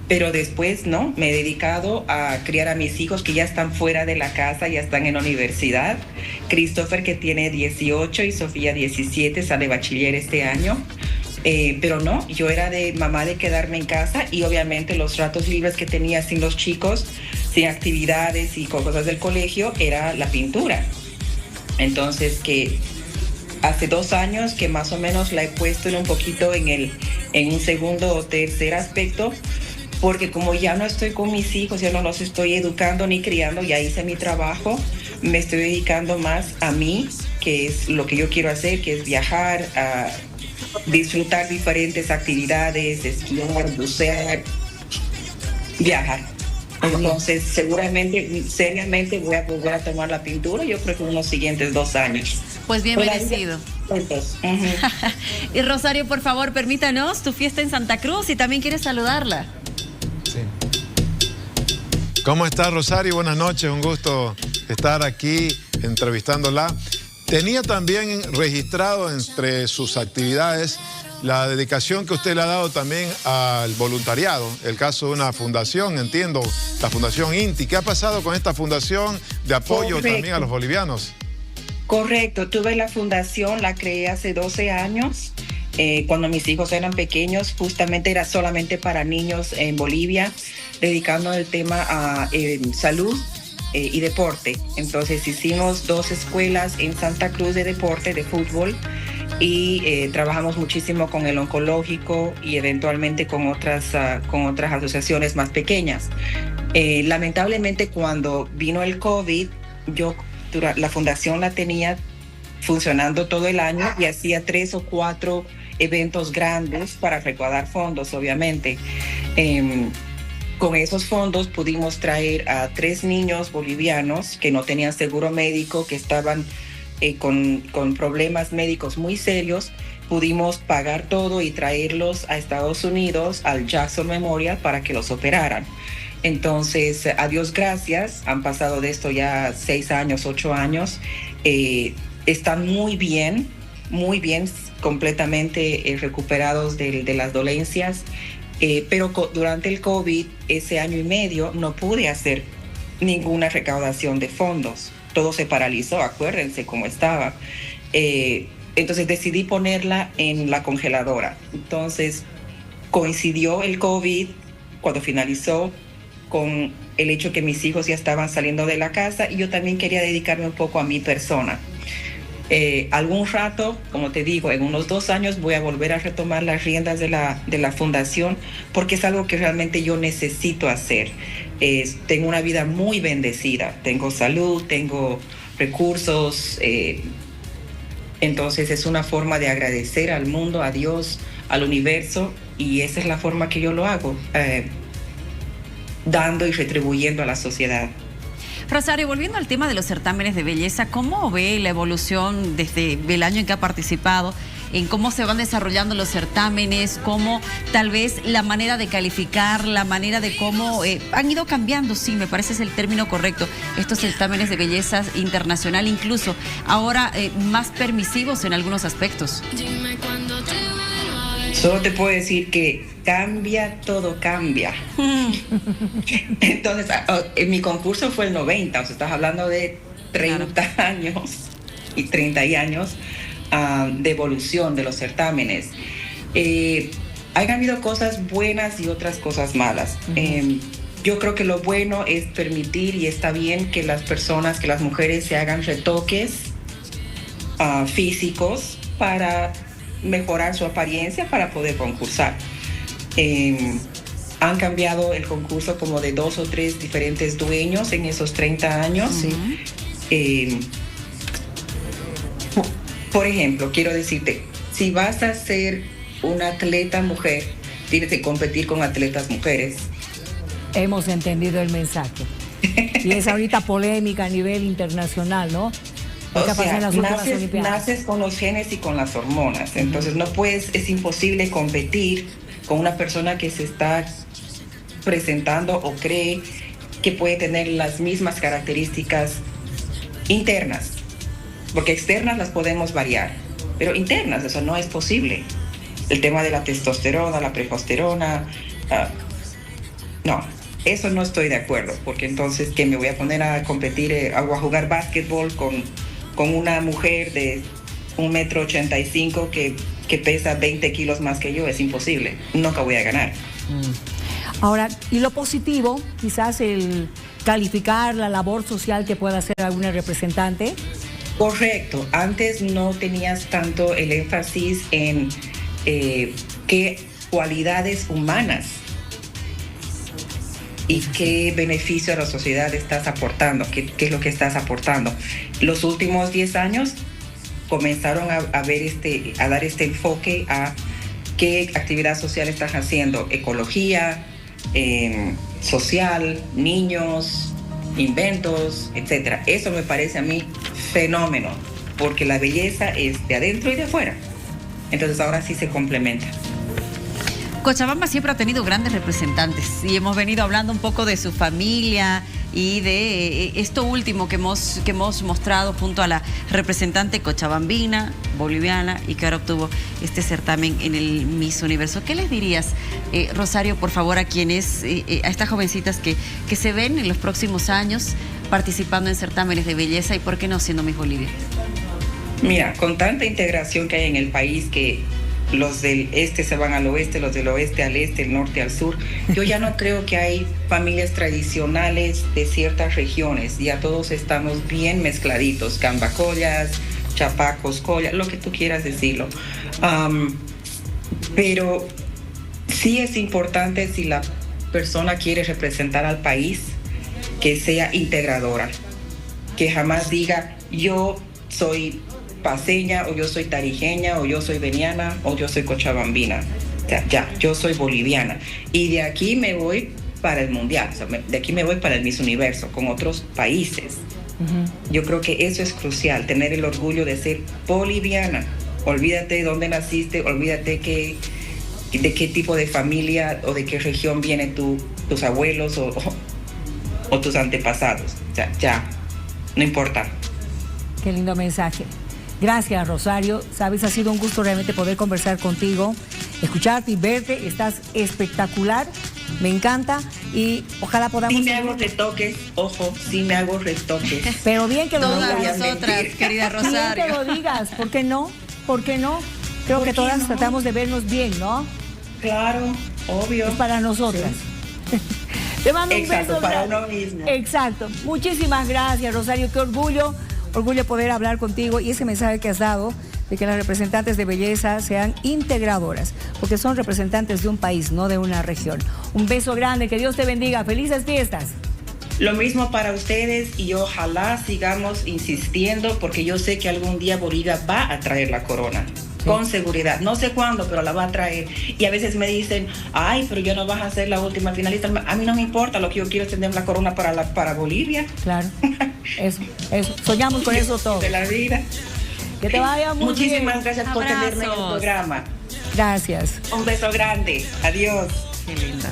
Pero después, ¿no? Me he dedicado a criar a mis hijos que ya están fuera de la casa, ya están en la universidad. Christopher, que tiene 18, y Sofía 17, sale bachiller este año. Pero no, yo era de mamá de quedarme en casa, y obviamente los ratos libres que tenía sin los chicos, sin actividades y cosas del colegio, era la pintura. Entonces, que hace 2 años que más o menos la he puesto un poquito en un segundo o tercer aspecto, porque como ya no estoy con mis hijos, ya no los estoy educando ni criando, ya hice mi trabajo, me estoy dedicando más a mí, que es lo que yo quiero hacer, que es viajar, a disfrutar diferentes actividades, esquiar, bucear, viajar. Entonces, seguramente, seriamente voy a volver a tomar la pintura, yo creo que en los siguientes 2 años. Pues bien merecido. Y Rosario, por favor, permítanos tu fiesta en Santa Cruz, y también quieres saludarla. Sí. ¿Cómo está, Rosario? Buenas noches, un gusto estar aquí entrevistándola. Tenía también registrado entre sus actividades la dedicación que usted le ha dado también al voluntariado, el caso de una fundación, entiendo, la Fundación INTI. ¿Qué ha pasado con esta fundación de apoyo también a los bolivianos? Correcto, tuve la fundación, la creé hace 12 años. Cuando mis hijos eran pequeños, justamente era solamente para niños en Bolivia, dedicando el tema a salud y deporte. Entonces hicimos 2 escuelas en Santa Cruz de deporte, de fútbol, y trabajamos muchísimo con el oncológico y eventualmente con otras asociaciones más pequeñas. Lamentablemente, cuando vino el COVID, la fundación la tenía funcionando todo el año y hacía 3 o 4 eventos grandes para recaudar fondos, obviamente. Con esos fondos pudimos traer a 3 niños bolivianos que no tenían seguro médico, que estaban con problemas médicos muy serios. Pudimos pagar todo y traerlos a Estados Unidos, al Jackson Memorial, para que los operaran. Entonces, a Dios gracias, han pasado de esto ya 6 años, 8 años. Están muy bien, completamente recuperados de las dolencias. Pero durante el COVID, ese año y medio, no pude hacer ninguna recaudación de fondos. Todo se paralizó, acuérdense cómo estaba. Entonces decidí ponerla en la congeladora. Entonces coincidió el COVID cuando finalizó con el hecho que mis hijos ya estaban saliendo de la casa, y yo también quería dedicarme un poco a mi persona. Algún rato, como te digo, en unos 2 años voy a volver a retomar las riendas de la fundación, porque es algo que realmente yo necesito hacer. Tengo una vida muy bendecida, tengo salud, tengo recursos, entonces es una forma de agradecer al mundo, a Dios, al universo, y esa es la forma que yo lo hago, dando y retribuyendo a la sociedad. Rosario, volviendo al tema de los certámenes de belleza, ¿cómo ve la evolución desde el año en que ha participado? En cómo se van desarrollando los certámenes, cómo tal vez la manera de calificar, la manera de cómo han ido cambiando, sí, me parece es el término correcto, estos certámenes de belleza internacional, incluso ahora más permisivos en algunos aspectos. Solo te puedo decir que cambia, todo cambia. Entonces, en mi concurso fue el 90, o sea, estás hablando de 30 años y 30 años de evolución de los certámenes. Han habido cosas buenas y otras cosas malas. Yo creo que lo bueno es permitir, y está bien, que las mujeres se hagan retoques físicos para mejorar su apariencia para poder concursar. Han cambiado el concurso como de 2 o 3 diferentes dueños en esos 30 años. Por ejemplo, quiero decirte, si vas a ser una atleta mujer, tienes que competir con atletas mujeres. Hemos entendido el mensaje. Y es ahorita polémica a nivel internacional, ¿no? O sea, naces con los genes y con las hormonas. Entonces no puedes, es imposible competir con una persona que se está presentando o cree que puede tener las mismas características internas. Porque externas las podemos variar, pero internas eso no es posible. El tema de la testosterona, la progesterona, no, eso no estoy de acuerdo, porque entonces que me voy a poner a competir o a jugar básquetbol con una mujer de 1,85 m que pesa 20 kilos más que yo, es imposible, nunca voy a ganar. Ahora, y lo positivo, quizás el calificar la labor social que pueda hacer alguna representante. Correcto, antes no tenías tanto el énfasis en qué cualidades humanas y qué beneficio a la sociedad estás aportando, qué es lo que estás aportando. Los últimos 10 años comenzaron a dar este enfoque a qué actividad social estás haciendo, ecología, social, niños, inventos, etcétera. Eso me parece a mí fenómeno, porque la belleza es de adentro y de afuera. Entonces ahora sí se complementa. Cochabamba siempre ha tenido grandes representantes y hemos venido hablando un poco de su familia y de esto último que hemos mostrado junto a la representante cochabambina, boliviana, y que ahora obtuvo este certamen en el Miss Universo. ¿Qué les dirías, Rosario, por favor, a quienes, a estas jovencitas que se ven en los próximos años participando en certámenes de belleza y por qué no siendo Miss Bolivia? Mira, con tanta integración que hay en el país, que los del este se van al oeste, los del oeste al este, el norte al sur, yo ya no creo que hay familias tradicionales de ciertas regiones, ya todos estamos bien mezcladitos, cambacollas, chapacos, collas, lo que tú quieras decirlo. Pero sí es importante, si la persona quiere representar al país, que sea integradora, que jamás diga yo soy paseña, o yo soy tarijeña, o yo soy veniana, o yo soy cochabambina. O sea, ya, yo soy boliviana. Y de aquí me voy para el mundial, o sea, de aquí me voy para el Miss Universo, con otros países. Yo creo que eso es crucial, tener el orgullo de ser boliviana. Olvídate de dónde naciste, olvídate de qué tipo de familia o de qué región vienen tus abuelos o tus antepasados. O sea, ya, no importa. Qué lindo mensaje. Gracias, Rosario. Sabes, ha sido un gusto realmente poder conversar contigo, escucharte y verte. Estás espectacular, me encanta y ojalá podamos... Sí me hago retoques, ojo, sí me hago retoques. Pero bien que lo digas. digas. Todas nosotras, querida Rosario. Bien que lo digas, ¿por qué no? ¿Por qué no? Creo que todas tratamos de vernos bien, ¿no? Claro, obvio. Es para nosotras. Sí. Te mando un beso. Para uno mismo. Exacto. Muchísimas gracias, Rosario. Qué orgullo poder hablar contigo y ese mensaje que has dado de que las representantes de belleza sean integradoras, porque son representantes de un país, no de una región. Un beso grande, que Dios te bendiga. Felices fiestas. Lo mismo para ustedes y ojalá sigamos insistiendo, porque yo sé que algún día Bolivia va a traer la corona. Sí. Con seguridad, no sé cuándo, pero la va a traer. Y a veces me dicen, ay, pero yo no vas a ser la última finalista. A mí no me importa, lo que yo quiero es tener la corona para Bolivia. Claro, eso, soñamos con eso todo. De la vida. Que te vaya muy bien. Muchísimas gracias por tenerme en el programa. Gracias. Un beso grande, adiós. Qué linda.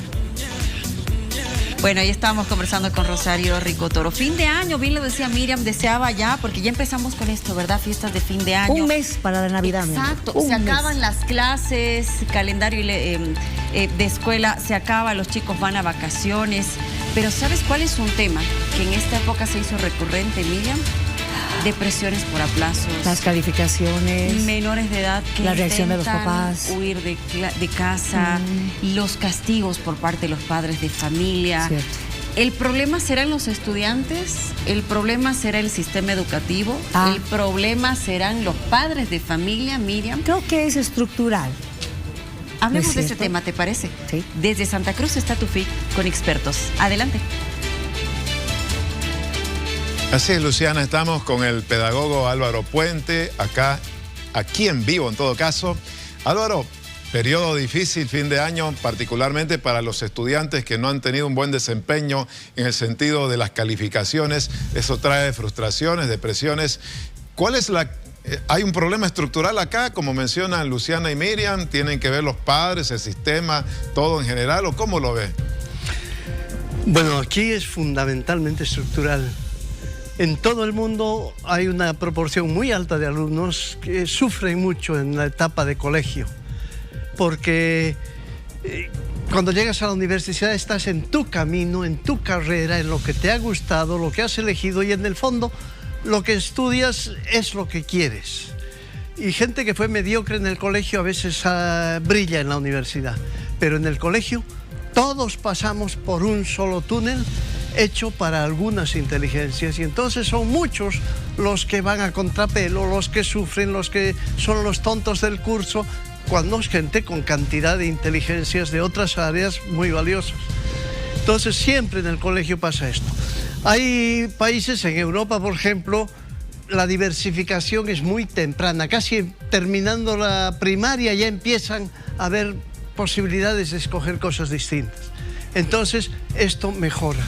Bueno, ahí estábamos conversando con Rosario Ricotoro. Fin de año, bien lo decía Miriam, deseaba ya, porque ya empezamos con esto, ¿verdad? Fiestas de fin de año. Un mes para la Navidad. Exacto, se acaban las clases, calendario de escuela se acaba, los chicos van a vacaciones. Pero ¿sabes cuál es un tema que en esta época se hizo recurrente, Miriam? Depresiones por aplazos. Las calificaciones. Menores de edad que la reacción de los papás. Huir de casa. Los castigos por parte de los padres de familia. Cierto. ¿El problema serán los estudiantes? ¿El problema será el sistema educativo? ¿El problema serán los padres de familia, Miriam? Creo que es estructural. Hablemos de ese tema, ¿te parece? Sí. Desde Santa Cruz está Tufi con expertos. Adelante. Así es, Luciana, estamos con el pedagogo Álvaro Puente, acá aquí en vivo en todo caso. Álvaro, periodo difícil, fin de año, particularmente para los estudiantes que no han tenido un buen desempeño en el sentido de las calificaciones. Eso trae frustraciones, depresiones. ¿Cuál es hay un problema estructural acá, como mencionan Luciana y Miriam? ¿Tienen que ver los padres, el sistema, todo en general, o cómo lo ve? Bueno, aquí es fundamentalmente estructural. En todo el mundo hay una proporción muy alta de alumnos que sufren mucho en la etapa de colegio, porque cuando llegas a la universidad estás en tu camino, en tu carrera, en lo que te ha gustado, lo que has elegido, y en el fondo lo que estudias es lo que quieres. Y gente que fue mediocre en el colegio a veces brilla en la universidad, pero en el colegio todos pasamos por un solo túnel hecho para algunas inteligencias, y entonces son muchos los que van a contrapelo, los que sufren, los que son los tontos del curso, cuando es gente con cantidad de inteligencias de otras áreas muy valiosas. Entonces siempre en el colegio pasa esto. Hay países en Europa, por ejemplo, la diversificación es muy temprana, casi terminando la primaria ya empiezan a haber posibilidades de escoger cosas distintas. Entonces esto mejora.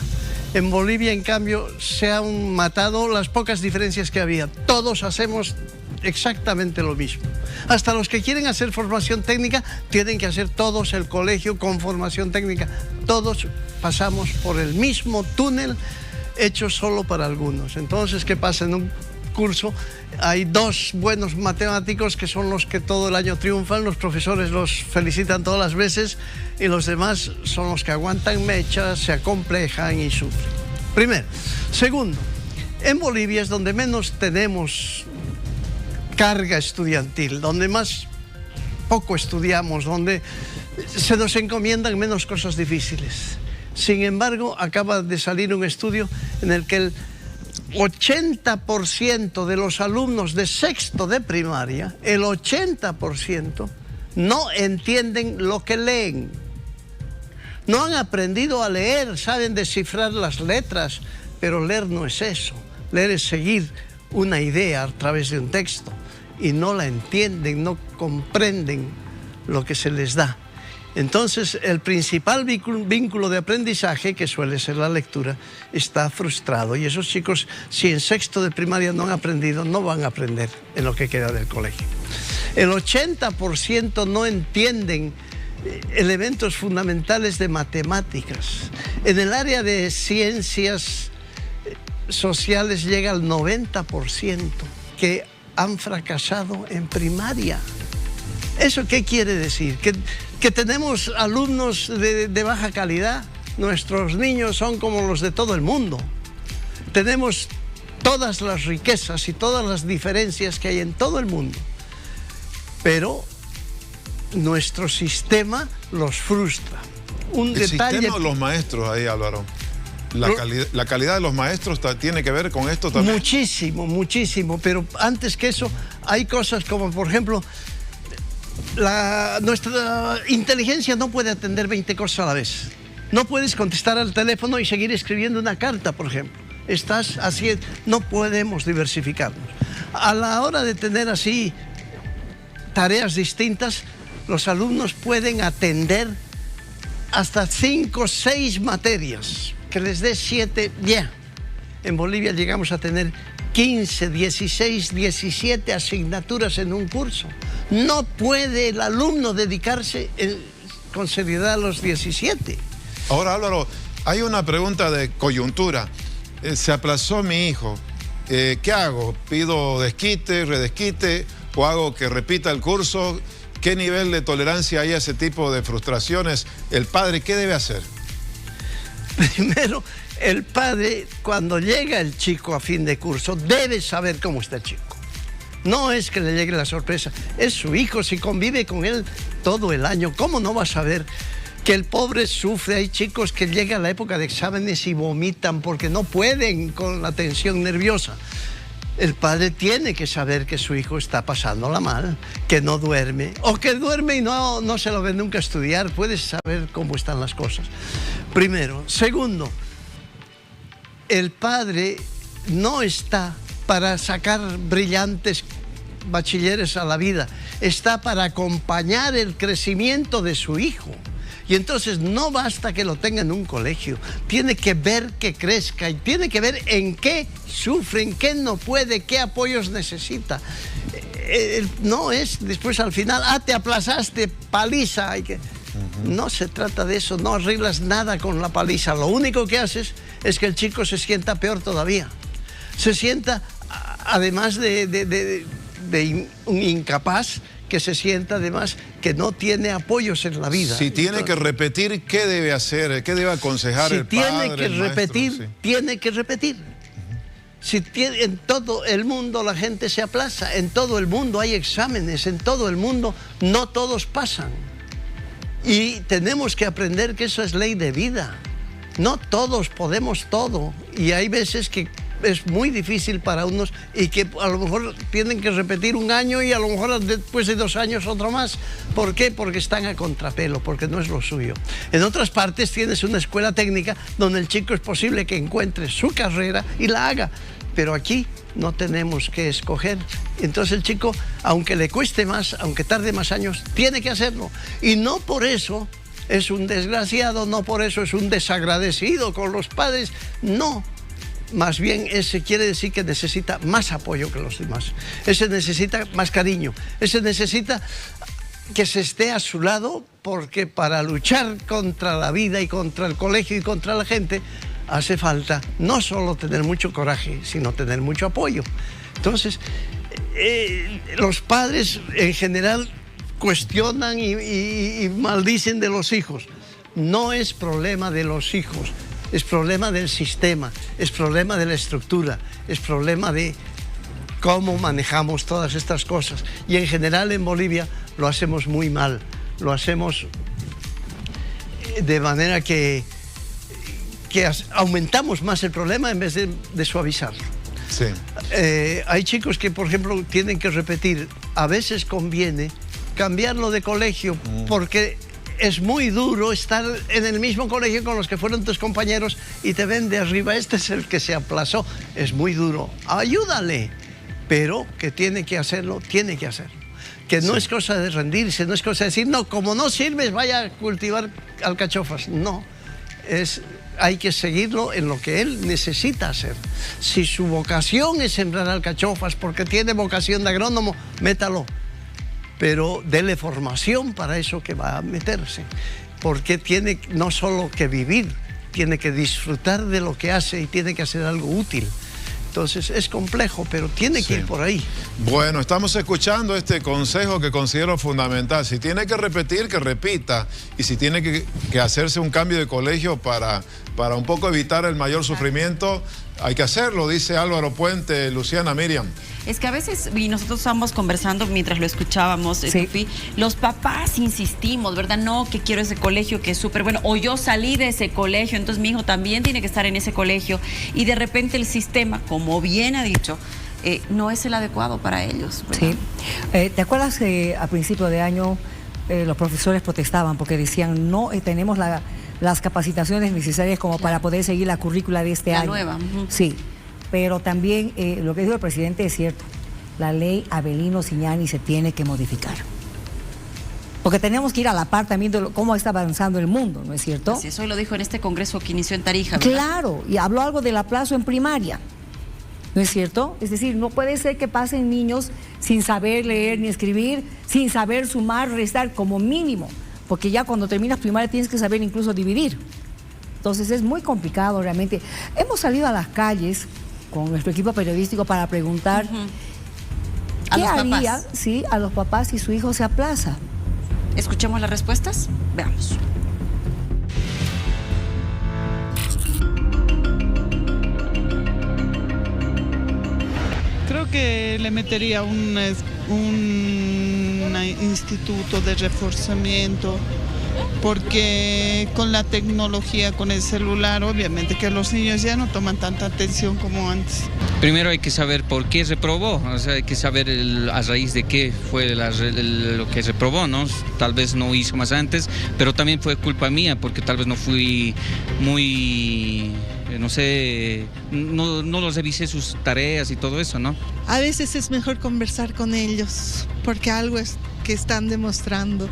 En Bolivia, en cambio, se han matado las pocas diferencias que había. Todos hacemos exactamente lo mismo. Hasta los que quieren hacer formación técnica tienen que hacer todos el colegio con formación técnica. Todos pasamos por el mismo túnel hecho solo para algunos. Entonces, ¿qué pasa? En un curso hay dos buenos matemáticos que son los que todo el año triunfan, los profesores los felicitan todas las veces, y los demás son los que aguantan mechas, se acomplejan y sufren. Primero. Segundo, en Bolivia es donde menos tenemos carga estudiantil, donde más poco estudiamos, donde se nos encomiendan menos cosas difíciles. Sin embargo, acaba de salir un estudio en el que el 80% de los alumnos de sexto de primaria, el 80%, no entienden lo que leen. No han aprendido a leer, saben descifrar las letras, pero leer no es eso. Leer es seguir una idea a través de un texto, y no la entienden, no comprenden lo que se les da. Entonces, el principal vínculo de aprendizaje, que suele ser la lectura, está frustrado. Y esos chicos, si en sexto de primaria no han aprendido, no van a aprender en lo que queda del colegio. El 80% no entienden elementos fundamentales de matemáticas. En el área de ciencias sociales llega al 90% que han fracasado en primaria. ¿Eso qué quiere decir? ¿Que tenemos alumnos de baja calidad? Nuestros niños son como los de todo el mundo. Tenemos todas las riquezas y todas las diferencias que hay en todo el mundo. Pero nuestro sistema los frustra. El sistema de los maestros ahí, Álvaro. La calidad de los maestros tiene que ver con esto también. Muchísimo, muchísimo. Pero antes que eso, hay cosas como, por ejemplo, nuestra inteligencia no puede atender 20 cosas a la vez. No puedes contestar al teléfono y seguir escribiendo una carta, por ejemplo. Estás así, no podemos diversificarnos. A la hora de tener así tareas distintas, los alumnos pueden atender hasta 5 o 6 materias, que les dé 7 ya. En Bolivia llegamos a tener 15, 16, 17 asignaturas en un curso. No puede el alumno dedicarse con seriedad a los 17. Ahora, Álvaro, hay una pregunta de coyuntura. Se aplazó mi hijo. ¿Qué hago? ¿Pido desquite, redesquite, o hago que repita el curso? ¿Qué nivel de tolerancia hay a ese tipo de frustraciones? ¿El padre qué debe hacer? Primero, el padre, cuando llega el chico a fin de curso, debe saber cómo está el chico. No es que le llegue la sorpresa, es su hijo, si convive con él todo el año, ¿cómo no va a saber que el pobre sufre? Hay chicos que llegan a la época de exámenes y vomitan porque no pueden con la tensión nerviosa. El padre tiene que saber que su hijo está pasándola mal, que no duerme, o que duerme y no se lo ve nunca a estudiar. Puedes saber cómo están las cosas. Primero. Segundo, el padre no está para sacar brillantes bachilleres a la vida, está para acompañar el crecimiento de su hijo. Y entonces no basta que lo tenga en un colegio, tiene que ver que crezca y tiene que ver en qué sufre, en qué no puede, qué apoyos necesita. No es después al final, te aplazaste, paliza. Hay que... No se trata de eso, no arreglas nada con la paliza. Lo único que haces es que el chico se sienta peor todavía. Se sienta, además de un incapaz, que se sienta además que no tiene apoyos en la vida. Si tiene que repetir, ¿qué debe hacer? ¿Qué debe aconsejar el padre, tiene que el maestro? repetir, Sí. tiene que repetir. En todo el mundo la gente se aplaza, en todo el mundo hay exámenes, en todo el mundo no todos pasan. Y tenemos que aprender que eso es ley de vida. No todos podemos todo. Y hay veces que es muy difícil para unos y que a lo mejor tienen que repetir un año y a lo mejor después de 2 años otro más. ¿Por qué? Porque están a contrapelo, porque no es lo suyo. En otras partes tienes una escuela técnica donde el chico es posible que encuentre su carrera y la haga. Pero aquí no tenemos que escoger. Entonces el chico, aunque le cueste más, aunque tarde más años, tiene que hacerlo. Y no por eso es un desgraciado, no por eso es un desagradecido con los padres, no. Más bien ese quiere decir que necesita más apoyo que los demás. Ese necesita más cariño. Ese necesita que se esté a su lado, porque para luchar contra la vida y contra el colegio y contra la gente hace falta no solo tener mucho coraje, sino tener mucho apoyo. Entonces, los padres en general cuestionan y maldicen de los hijos. No es problema de los hijos. Es problema del sistema, es problema de la estructura, es problema de cómo manejamos todas estas cosas. Y en general en Bolivia lo hacemos muy mal, lo hacemos de manera que aumentamos más el problema en vez de suavizarlo. Sí. Hay chicos que, por ejemplo, tienen que repetir. A veces conviene cambiarlo de colegio porque es muy duro estar en el mismo colegio con los que fueron tus compañeros y te ven de arriba, este es el que se aplazó. Es muy duro. Ayúdale, pero que tiene que hacerlo, tiene que hacerlo. Que no es cosa de rendirse, no es cosa de decir, no, como no sirves, vaya a cultivar alcachofas. No, hay que seguirlo en lo que él necesita hacer. Si su vocación es sembrar alcachofas porque tiene vocación de agrónomo, métalo. Pero dele formación para eso que va a meterse, porque tiene no solo que vivir, tiene que disfrutar de lo que hace y tiene que hacer algo útil. Entonces es complejo, pero tiene que ir por ahí. Bueno, estamos escuchando este consejo que considero fundamental. Si tiene que repetir, que repita. Y si tiene que hacerse un cambio de colegio para un poco evitar el mayor sufrimiento, hay que hacerlo, dice Álvaro Puente. Luciana, Miriam. Es que a veces, y nosotros estábamos conversando mientras lo escuchábamos, Tufi, los papás insistimos, ¿verdad? No, que quiero ese colegio, que es súper bueno, o yo salí de ese colegio, entonces mi hijo también tiene que estar en ese colegio, y de repente el sistema, como bien ha dicho, no es el adecuado para ellos, ¿verdad? Sí. ¿Te acuerdas que a principio de año los profesores protestaban porque decían no tenemos las capacitaciones necesarias como para poder seguir la currícula de este año? La nueva. Sí. Pero también lo que dijo el presidente es cierto, la ley Avelino Ciñani se tiene que modificar. Porque tenemos que ir a la par también de cómo está avanzando el mundo, ¿no es cierto? Sí, eso lo dijo en este congreso que inició en Tarija, ¿verdad? Claro, y habló algo del aplazo en primaria, ¿no es cierto? Es decir, no puede ser que pasen niños sin saber leer ni escribir, sin saber sumar, restar como mínimo, porque ya cuando terminas primaria tienes que saber incluso dividir. Entonces es muy complicado realmente. Hemos salido a las calles con nuestro equipo periodístico para preguntar qué haría si a los papás si su hijo se aplaza. Escuchemos las respuestas, veamos. Creo que le metería un instituto de reforzamiento, porque con la tecnología, con el celular, obviamente que los niños ya no toman tanta atención como antes. Primero hay que saber por qué reprobó, o sea, hay que saber a raíz de qué fue lo que reprobó, ¿no? Tal vez no hizo más antes, pero también fue culpa mía, porque tal vez no fui muy no sé, no los revisé sus tareas y todo eso, ¿no? A veces es mejor conversar con ellos, porque algo es que están demostrando,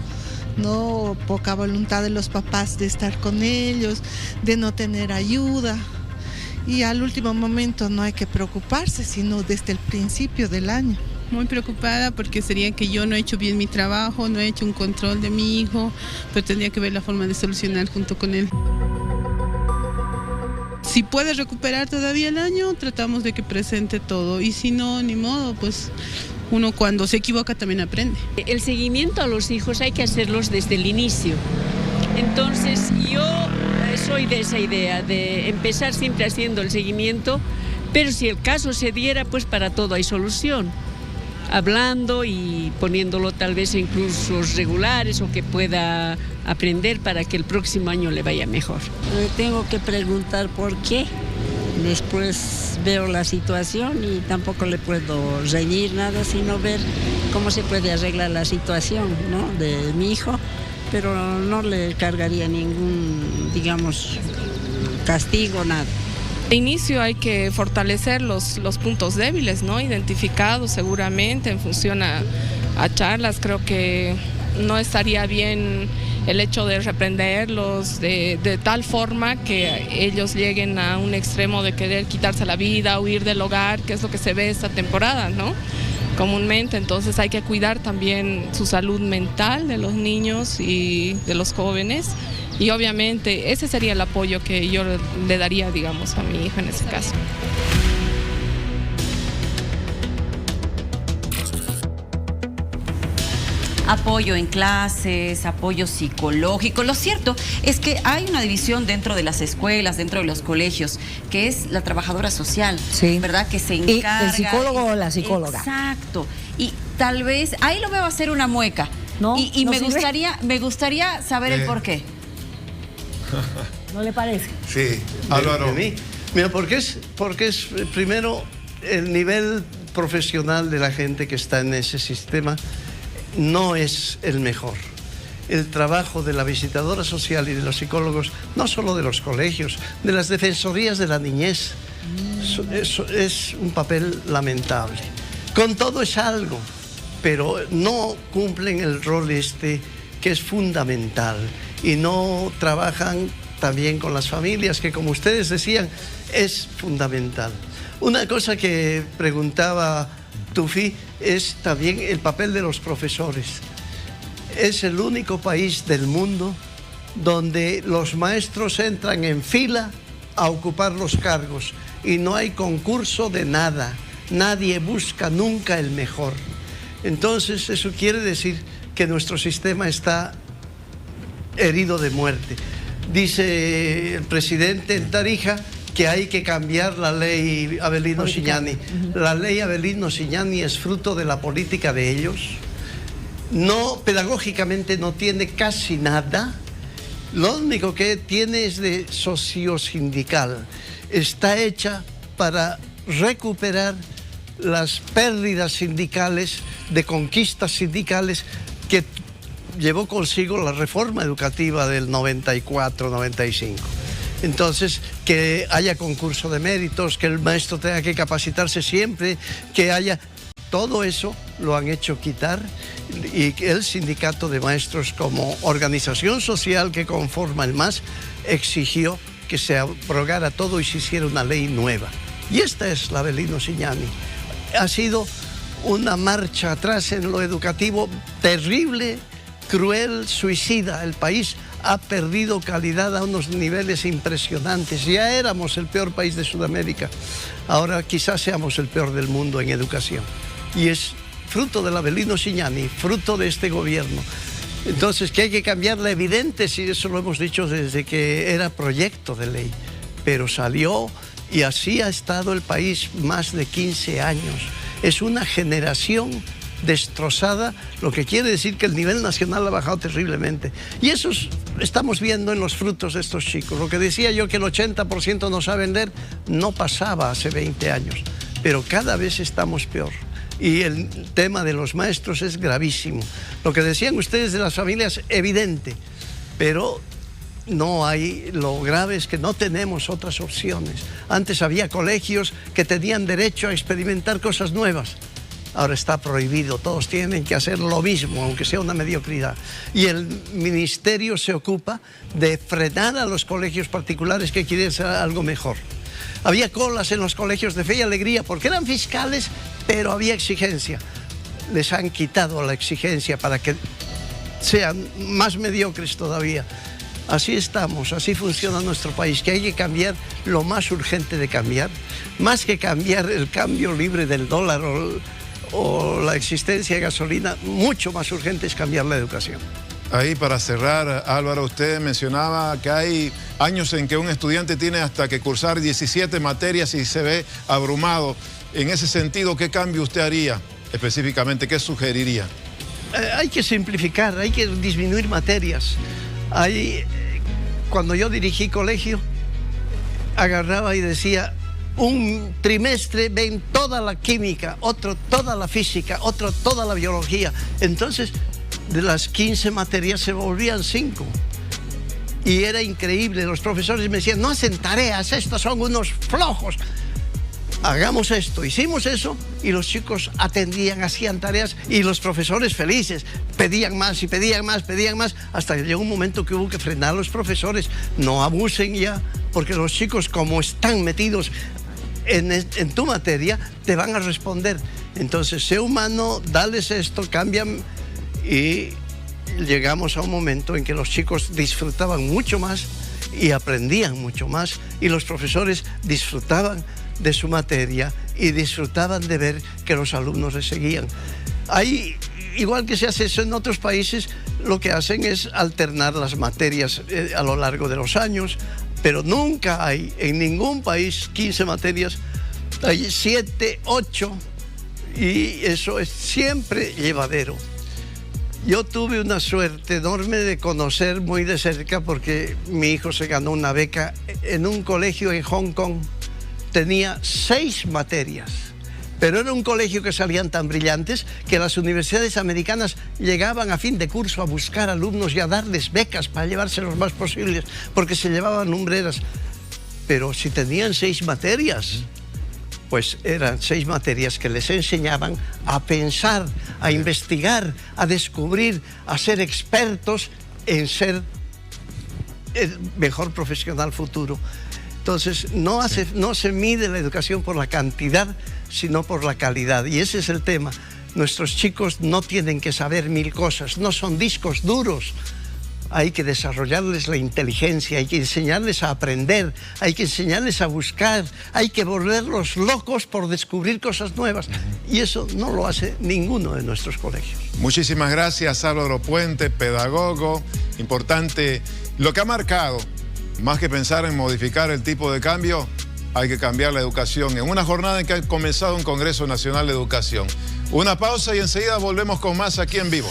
¿no? Poca voluntad de los papás de estar con ellos, de no tener ayuda. Y al último momento no hay que preocuparse, sino desde el principio del año. Muy preocupada porque sería que yo no he hecho bien mi trabajo, no he hecho un control de mi hijo, pero tendría que ver la forma de solucionar junto con él. Si puede recuperar todavía el año, tratamos de que presente todo, y si no, ni modo, pues uno cuando se equivoca también aprende. El seguimiento a los hijos hay que hacerlos desde el inicio. Entonces yo soy de esa idea, de empezar siempre haciendo el seguimiento, pero si el caso se diera, pues para todo hay solución. Hablando y poniéndolo tal vez en cursos regulares o que pueda aprender para que el próximo año le vaya mejor. Le tengo que preguntar por qué. Después veo la situación y tampoco le puedo reñir nada, sino ver cómo se puede arreglar la situación, ¿no?, de mi hijo, pero no le cargaría ningún, digamos, castigo, nada. De inicio hay que fortalecer los puntos débiles, ¿no?, identificados seguramente en función a charlas. Creo que no estaría bien el hecho de reprenderlos de tal forma que ellos lleguen a un extremo de querer quitarse la vida, huir del hogar, que es lo que se ve esta temporada, ¿no?, comúnmente. Entonces hay que cuidar también su salud mental de los niños y de los jóvenes. Y obviamente ese sería el apoyo que yo le daría, digamos, a mi hija en ese caso. Apoyo en clases, apoyo psicológico. Lo cierto es que hay una división dentro de las escuelas, dentro de los colegios, que es la trabajadora social, ¿verdad? Que se encarga. El psicólogo o la psicóloga. Exacto. Y tal vez, ahí lo veo hacer una mueca. No, y no me sirve. gustaría saber el por qué. ¿No le parece? Sí, Álvaro. Mira, porque es primero el nivel profesional de la gente que está en ese sistema no es el mejor. El trabajo de la visitadora social y de los psicólogos, no solo de los colegios, de las defensorías de la niñez, es un papel lamentable. Con todo es algo, pero no cumplen el rol que es fundamental, y no trabajan también con las familias, que como ustedes decían, es fundamental. Una cosa que preguntaba Tufi es también el papel de los profesores. Es el único país del mundo donde los maestros entran en fila a ocupar los cargos y no hay concurso de nada. Nadie busca nunca el mejor. Entonces eso quiere decir que nuestro sistema está herido de muerte. Dice el presidente en Tarija que hay que cambiar la ley Avelino Signani. La ley Avelino Signani es fruto de la política de ellos. No, pedagógicamente no tiene casi nada. Lo único que tiene es de sociosindical. Está hecha para recuperar las pérdidas sindicales, de conquistas sindicales que llevó consigo la reforma educativa del 94-95. Entonces, que haya concurso de méritos, que el maestro tenga que capacitarse siempre, que haya... Todo eso lo han hecho quitar, y el sindicato de maestros, como organización social que conforma el MAS, exigió que se abrogara todo y se hiciera una ley nueva. Y esta es la Avelino Signani. Ha sido una marcha atrás en lo educativo terrible, cruel, suicida. El país ha perdido calidad a unos niveles impresionantes. Ya éramos el peor país de Sudamérica. Ahora quizás seamos el peor del mundo en educación. Y es fruto del Avelino Signani, fruto de este gobierno. Entonces, que hay que cambiarla, evidente, sí, eso lo hemos dicho desde que era proyecto de ley. Pero salió y así ha estado el país más de 15 años. Es una generación destrozada, lo que quiere decir que el nivel nacional ha bajado terriblemente. Y eso estamos viendo en los frutos de estos chicos. Lo que decía yo, que el 80% no sabe leer, no pasaba hace 20 años. Pero cada vez estamos peor. Y el tema de los maestros es gravísimo. Lo que decían ustedes de las familias, evidente. Pero no hay, lo grave es que no tenemos otras opciones. Antes había colegios que tenían derecho a experimentar cosas nuevas. Ahora está prohibido, todos tienen que hacer lo mismo, aunque sea una mediocridad. Y el ministerio se ocupa de frenar a los colegios particulares que quieren hacer algo mejor. Había colas en los colegios de Fe y Alegría porque eran fiscales, pero había exigencia. Les han quitado la exigencia para que sean más mediocres todavía. Así estamos, así funciona nuestro país, que hay que cambiar lo más urgente de cambiar, más que cambiar el cambio libre del dólar o la existencia de gasolina, mucho más urgente es cambiar la educación. Ahí para cerrar, Álvaro, usted mencionaba que hay años en que un estudiante tiene hasta que cursar 17 materias y se ve abrumado. En ese sentido, ¿qué cambio usted haría específicamente? ¿Qué sugeriría? Hay que simplificar, hay que disminuir materias. Cuando yo dirigí colegio, agarraba y decía, un trimestre ven toda la química, otro toda la física, otro toda la biología. Entonces, de las 15 materias se volvían 5. Y era increíble, los profesores me decían, no hacen tareas, estos son unos flojos. Hagamos esto, hicimos eso y los chicos atendían, hacían tareas y los profesores felices, pedían más y pedían más, hasta que llegó un momento que hubo que frenar a los profesores, no abusen ya, porque los chicos como están metidos en tu materia, te van a responder. Entonces, sé humano, dales esto, cambian y llegamos a un momento en que los chicos disfrutaban mucho más y aprendían mucho más y los profesores disfrutaban de su materia y disfrutaban de ver que los alumnos les seguían. Ahí, igual que se hace eso en otros países, lo que hacen es alternar las materias a lo largo de los años, pero nunca hay en ningún país 15 materias, hay 7, 8 y eso es siempre llevadero. Yo tuve una suerte enorme de conocer muy de cerca porque mi hijo se ganó una beca en un colegio en Hong Kong. Tenía 6 materias, pero era un colegio que salían tan brillantes que las universidades americanas llegaban a fin de curso a buscar alumnos y a darles becas para llevarse los más posibles, porque se llevaban lumbreras. Pero si tenían 6 materias, pues eran 6 materias que les enseñaban a pensar, a investigar, a descubrir, a ser expertos en ser el mejor profesional futuro. Entonces, no se mide la educación por la cantidad, sino por la calidad. Y ese es el tema. Nuestros chicos no tienen que saber 1000 cosas, no son discos duros. Hay que desarrollarles la inteligencia, hay que enseñarles a aprender, hay que enseñarles a buscar, hay que volverlos locos por descubrir cosas nuevas. Y eso no lo hace ninguno de nuestros colegios. Muchísimas gracias, Álvaro Puente, pedagogo. Importante lo que ha marcado. Más que pensar en modificar el tipo de cambio, hay que cambiar la educación. En una jornada en que ha comenzado un Congreso Nacional de Educación. Una pausa y enseguida volvemos con más aquí en vivo.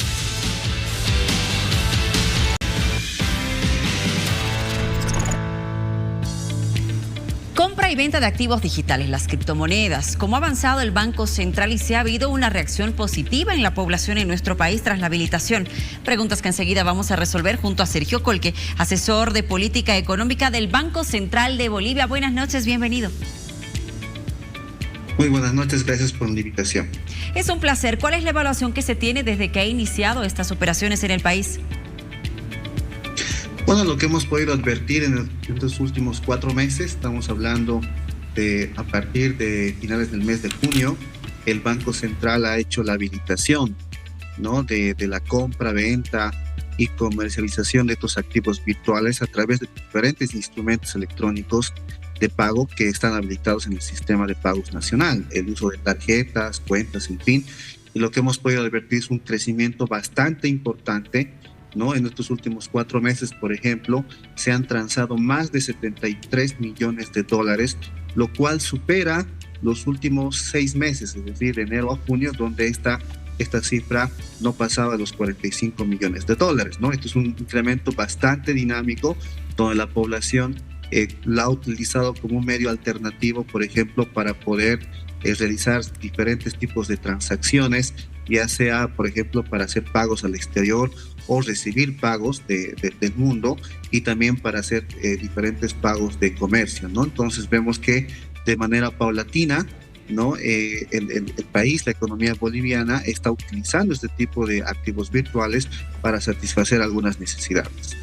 Compra y venta de activos digitales, las criptomonedas. ¿Cómo ha avanzado el Banco Central y si ha habido una reacción positiva en la población en nuestro país tras la habilitación? Preguntas que enseguida vamos a resolver junto a Sergio Colque, asesor de política económica del Banco Central de Bolivia. Buenas noches, bienvenido. Muy buenas noches, gracias por la invitación. Es un placer. ¿Cuál es la evaluación que se tiene desde que ha iniciado estas operaciones en el país? Bueno, lo que hemos podido advertir en estos últimos 4 meses, estamos hablando de a partir de finales del mes de junio, el Banco Central ha hecho la habilitación, ¿no?, de la compra, venta y comercialización de estos activos virtuales a través de diferentes instrumentos electrónicos de pago que están habilitados en el sistema de pagos nacional, el uso de tarjetas, cuentas, en fin. Y lo que hemos podido advertir es un crecimiento bastante importante, ¿no? En estos últimos 4 meses, por ejemplo, se han transado más de 73 millones de dólares, lo cual supera los últimos 6 meses, es decir, de enero a junio, donde esta cifra no pasaba de los 45 millones de dólares, ¿no? Esto es un incremento bastante dinámico, donde la población la ha utilizado como un medio alternativo, por ejemplo, para poder realizar diferentes tipos de transacciones, ya sea, por ejemplo, para hacer pagos al exterior o recibir pagos del mundo y también para hacer diferentes pagos de comercio, ¿no? Entonces vemos que de manera paulatina, ¿no? El país, la economía boliviana está utilizando este tipo de activos virtuales para satisfacer algunas necesidades.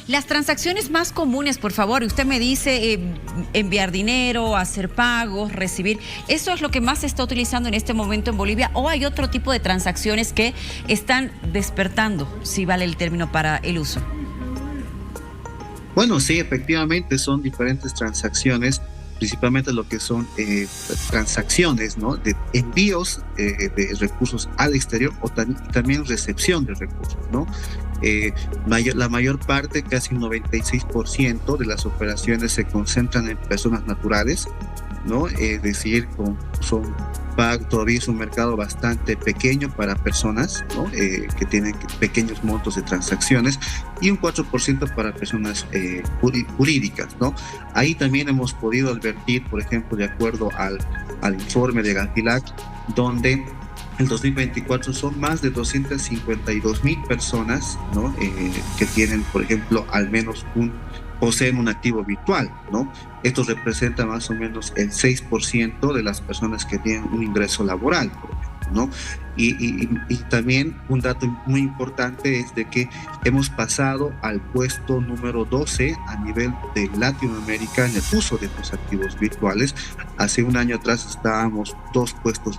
Las transacciones más comunes, por favor, usted me dice enviar dinero, hacer pagos, recibir, ¿eso es lo que más se está utilizando en este momento en Bolivia o hay otro tipo de transacciones que están despertando, si vale el término, para el uso? Bueno, sí, efectivamente son diferentes transacciones, principalmente lo que son transacciones, ¿no? De envíos de recursos al exterior o también recepción de recursos, ¿no? La mayor parte, casi un 96% de las operaciones se concentran en personas naturales, ¿no? Es decir, todavía es un mercado bastante pequeño para personas, ¿no? Que tienen pequeños montos de transacciones y un 4% para personas jurídicas, ¿no? Ahí también hemos podido advertir, por ejemplo, de acuerdo al informe de Gafilac, donde el 2024 son más de 252,000 personas, ¿no? Que tienen, por ejemplo, al menos poseen un activo virtual, ¿no? Esto representa más o menos el 6% de las personas que tienen un ingreso laboral, por ejemplo, ¿no? Y también un dato muy importante es de que hemos pasado al puesto número 12 a nivel de Latinoamérica en el uso de estos activos virtuales. Hace un año atrás estábamos 2 puestos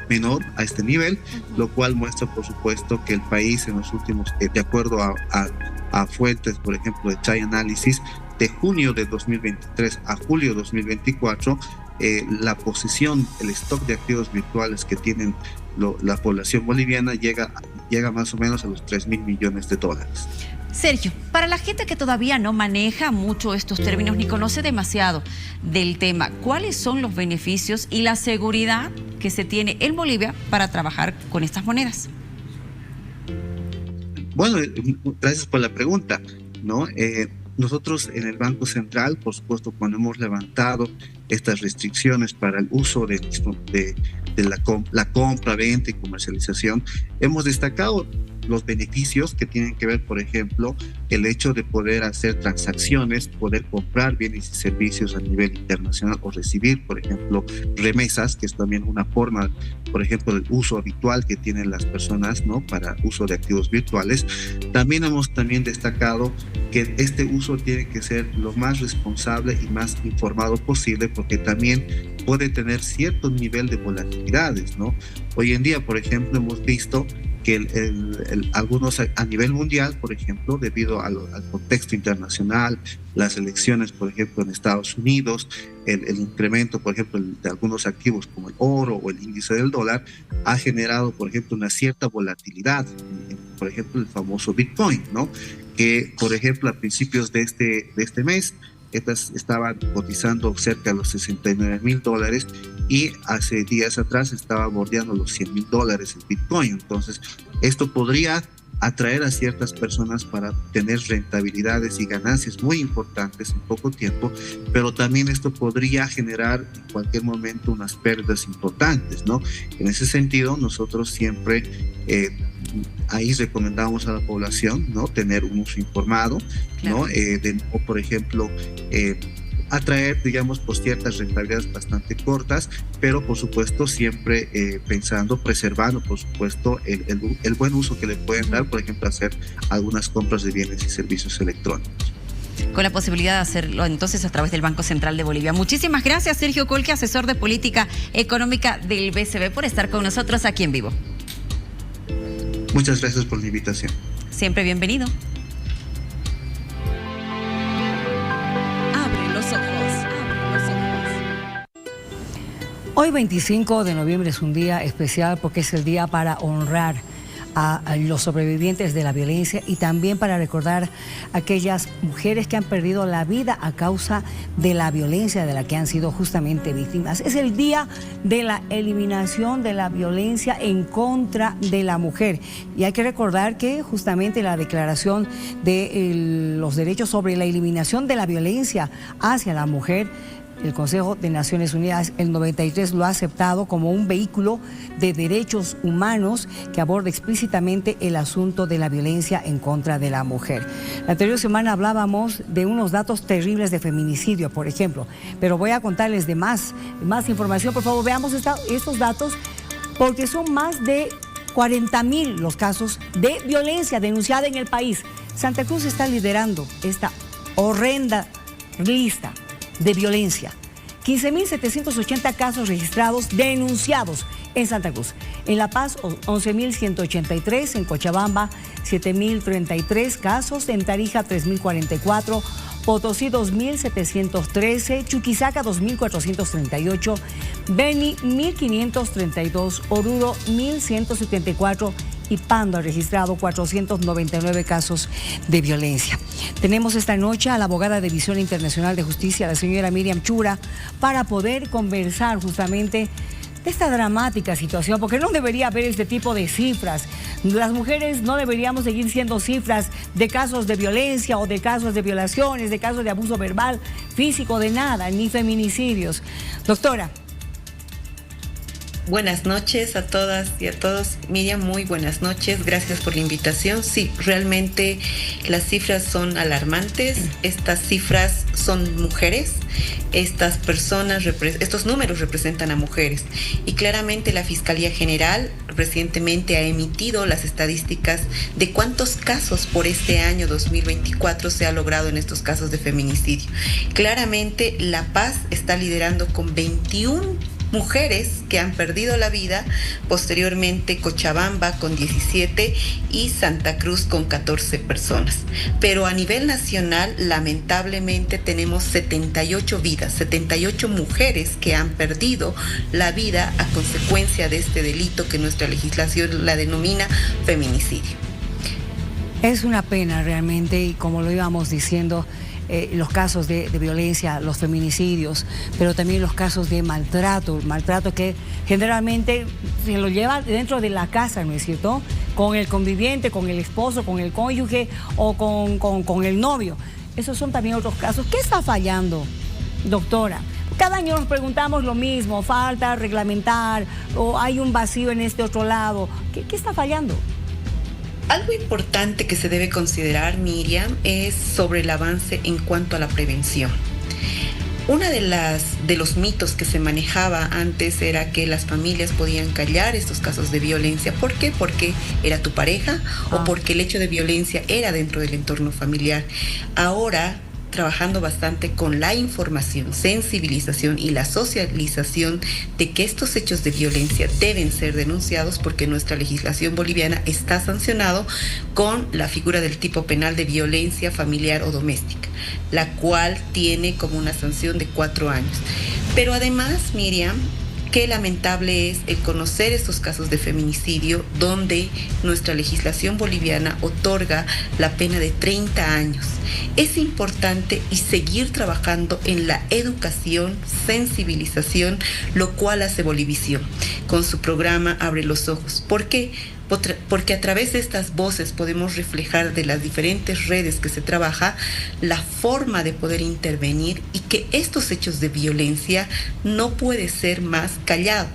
menor a este nivel, lo cual muestra, por supuesto, que el país en los últimos, de acuerdo a fuentes, por ejemplo, de Chai Analysis, de junio de 2023 a julio de 2024, la posesión, el stock de activos virtuales que tienen la población boliviana llega más o menos a los 3,000 millones de dólares. Sergio, para la gente que todavía no maneja mucho estos términos ni conoce demasiado del tema, ¿cuáles son los beneficios y la seguridad que se tiene en Bolivia para trabajar con estas monedas? Bueno, gracias por la pregunta, ¿no? Nosotros en el Banco Central, por supuesto, cuando hemos levantado estas restricciones para el uso de la compra, venta y comercialización, hemos destacado los beneficios que tienen que ver, por ejemplo, el hecho de poder hacer transacciones, poder comprar bienes y servicios a nivel internacional o recibir, por ejemplo, remesas, que es también una forma, por ejemplo, del uso habitual que tienen las personas, ¿no? Para uso de activos virtuales. También hemos destacado que este uso tiene que ser lo más responsable y más informado posible, porque también puede tener cierto nivel de volatilidades, ¿no? Hoy en día, por ejemplo, hemos visto que algunos a nivel mundial, por ejemplo, debido al contexto internacional, las elecciones, por ejemplo, en Estados Unidos, el incremento, por ejemplo, de algunos activos como el oro o el índice del dólar, ha generado, por ejemplo, una cierta volatilidad, por ejemplo, el famoso Bitcoin, ¿no? Que, por ejemplo, a principios de este mes, estas estaban cotizando cerca de los $69,000 y hace días atrás estaba bordeando los $100,000 el Bitcoin. Entonces, esto podría atraer a ciertas personas para tener rentabilidades y ganancias muy importantes en poco tiempo, pero también esto podría generar en cualquier momento unas pérdidas importantes, ¿no? En ese sentido, nosotros siempre ahí recomendamos a la población, ¿no? Tener un uso informado, ¿no? Por ejemplo, atraer, digamos, por ciertas rentabilidades bastante cortas, pero por supuesto siempre preservando, por supuesto, el buen uso que le pueden dar, por ejemplo, hacer algunas compras de bienes y servicios electrónicos. Con la posibilidad de hacerlo entonces a través del Banco Central de Bolivia. Muchísimas gracias, Sergio Colque, asesor de política económica del BCB, por estar con nosotros aquí en vivo. Muchas gracias por la invitación. Siempre bienvenido. Abre los ojos, abre los ojos. Hoy 25 de noviembre es un día especial porque es el día para honrar a los sobrevivientes de la violencia y también para recordar a aquellas mujeres que han perdido la vida a causa de la violencia de la que han sido justamente víctimas. Es el día de la eliminación de la violencia en contra de la mujer. Y hay que recordar que justamente la Declaración de los Derechos sobre la Eliminación de la Violencia hacia la Mujer el Consejo de Naciones Unidas, el 93, lo ha aceptado como un vehículo de derechos humanos que aborda explícitamente el asunto de la violencia en contra de la mujer. La anterior semana hablábamos de unos datos terribles de feminicidio, por ejemplo, pero voy a contarles de más información. Por favor, veamos estos datos, porque son más de 40.000 los casos de violencia denunciada en el país. Santa Cruz está liderando esta horrenda lista de violencia. 15.780 casos registrados, denunciados en Santa Cruz. En La Paz, 11.183. En Cochabamba, 7.033 casos. En Tarija, 3.044. Potosí, 2.713. Chuquisaca, 2.438. Beni, 1.532. Oruro, 1.174. Y Pando ha registrado 499 casos de violencia. Tenemos esta noche a la abogada de Visión Internacional de Justicia, la señora Miriam Chura, para poder conversar justamente de esta dramática situación, porque no debería haber este tipo de cifras. Las mujeres no deberíamos seguir siendo cifras de casos de violencia o de casos de violaciones, de casos de abuso verbal, físico, de nada, ni feminicidios. Doctora. Buenas noches a todas y a todos. Miriam, muy buenas noches. Gracias por la invitación. Sí, realmente las cifras son alarmantes. Estas cifras son mujeres. Estas personas, estos números representan a mujeres. Y claramente la Fiscalía General recientemente ha emitido las estadísticas de cuántos casos por este año 2024 se ha logrado en estos casos de feminicidio. Claramente La Paz está liderando con 21 mujeres que han perdido la vida, posteriormente Cochabamba con 17 y Santa Cruz con 14 personas. Pero a nivel nacional, lamentablemente, tenemos 78 vidas, 78 mujeres que han perdido la vida a consecuencia de este delito que nuestra legislación la denomina feminicidio. Es una pena realmente, y como lo íbamos diciendo, los casos de violencia, los feminicidios, pero también los casos de maltrato que generalmente se lo lleva dentro de la casa, ¿no es cierto? Con el conviviente, con el esposo, con el cónyuge o con el novio. Esos son también otros casos. ¿Qué está fallando, doctora? Cada año nos preguntamos lo mismo, falta reglamentar o hay un vacío en este otro lado. ¿Qué está fallando? Algo importante que se debe considerar, Miriam, es sobre el avance en cuanto a la prevención. Una de los mitos que se manejaba antes era que las familias podían callar estos casos de violencia. ¿Por qué? Porque era tu pareja o porque el hecho de violencia era dentro del entorno familiar. Ahora, trabajando bastante con la información, sensibilización y la socialización de que estos hechos de violencia deben ser denunciados, porque nuestra legislación boliviana está sancionado con la figura del tipo penal de violencia familiar o doméstica, la cual tiene como una sanción de 4 años. Pero además, Miriam, qué lamentable es el conocer estos casos de feminicidio donde nuestra legislación boliviana otorga la pena de 30 años. Es importante y seguir trabajando en la educación, sensibilización, lo cual hace Bolivisión con su programa Abre los Ojos. ¿Por qué? Porque a través de estas voces podemos reflejar de las diferentes redes que se trabaja la forma de poder intervenir y que estos hechos de violencia no puede ser más callado.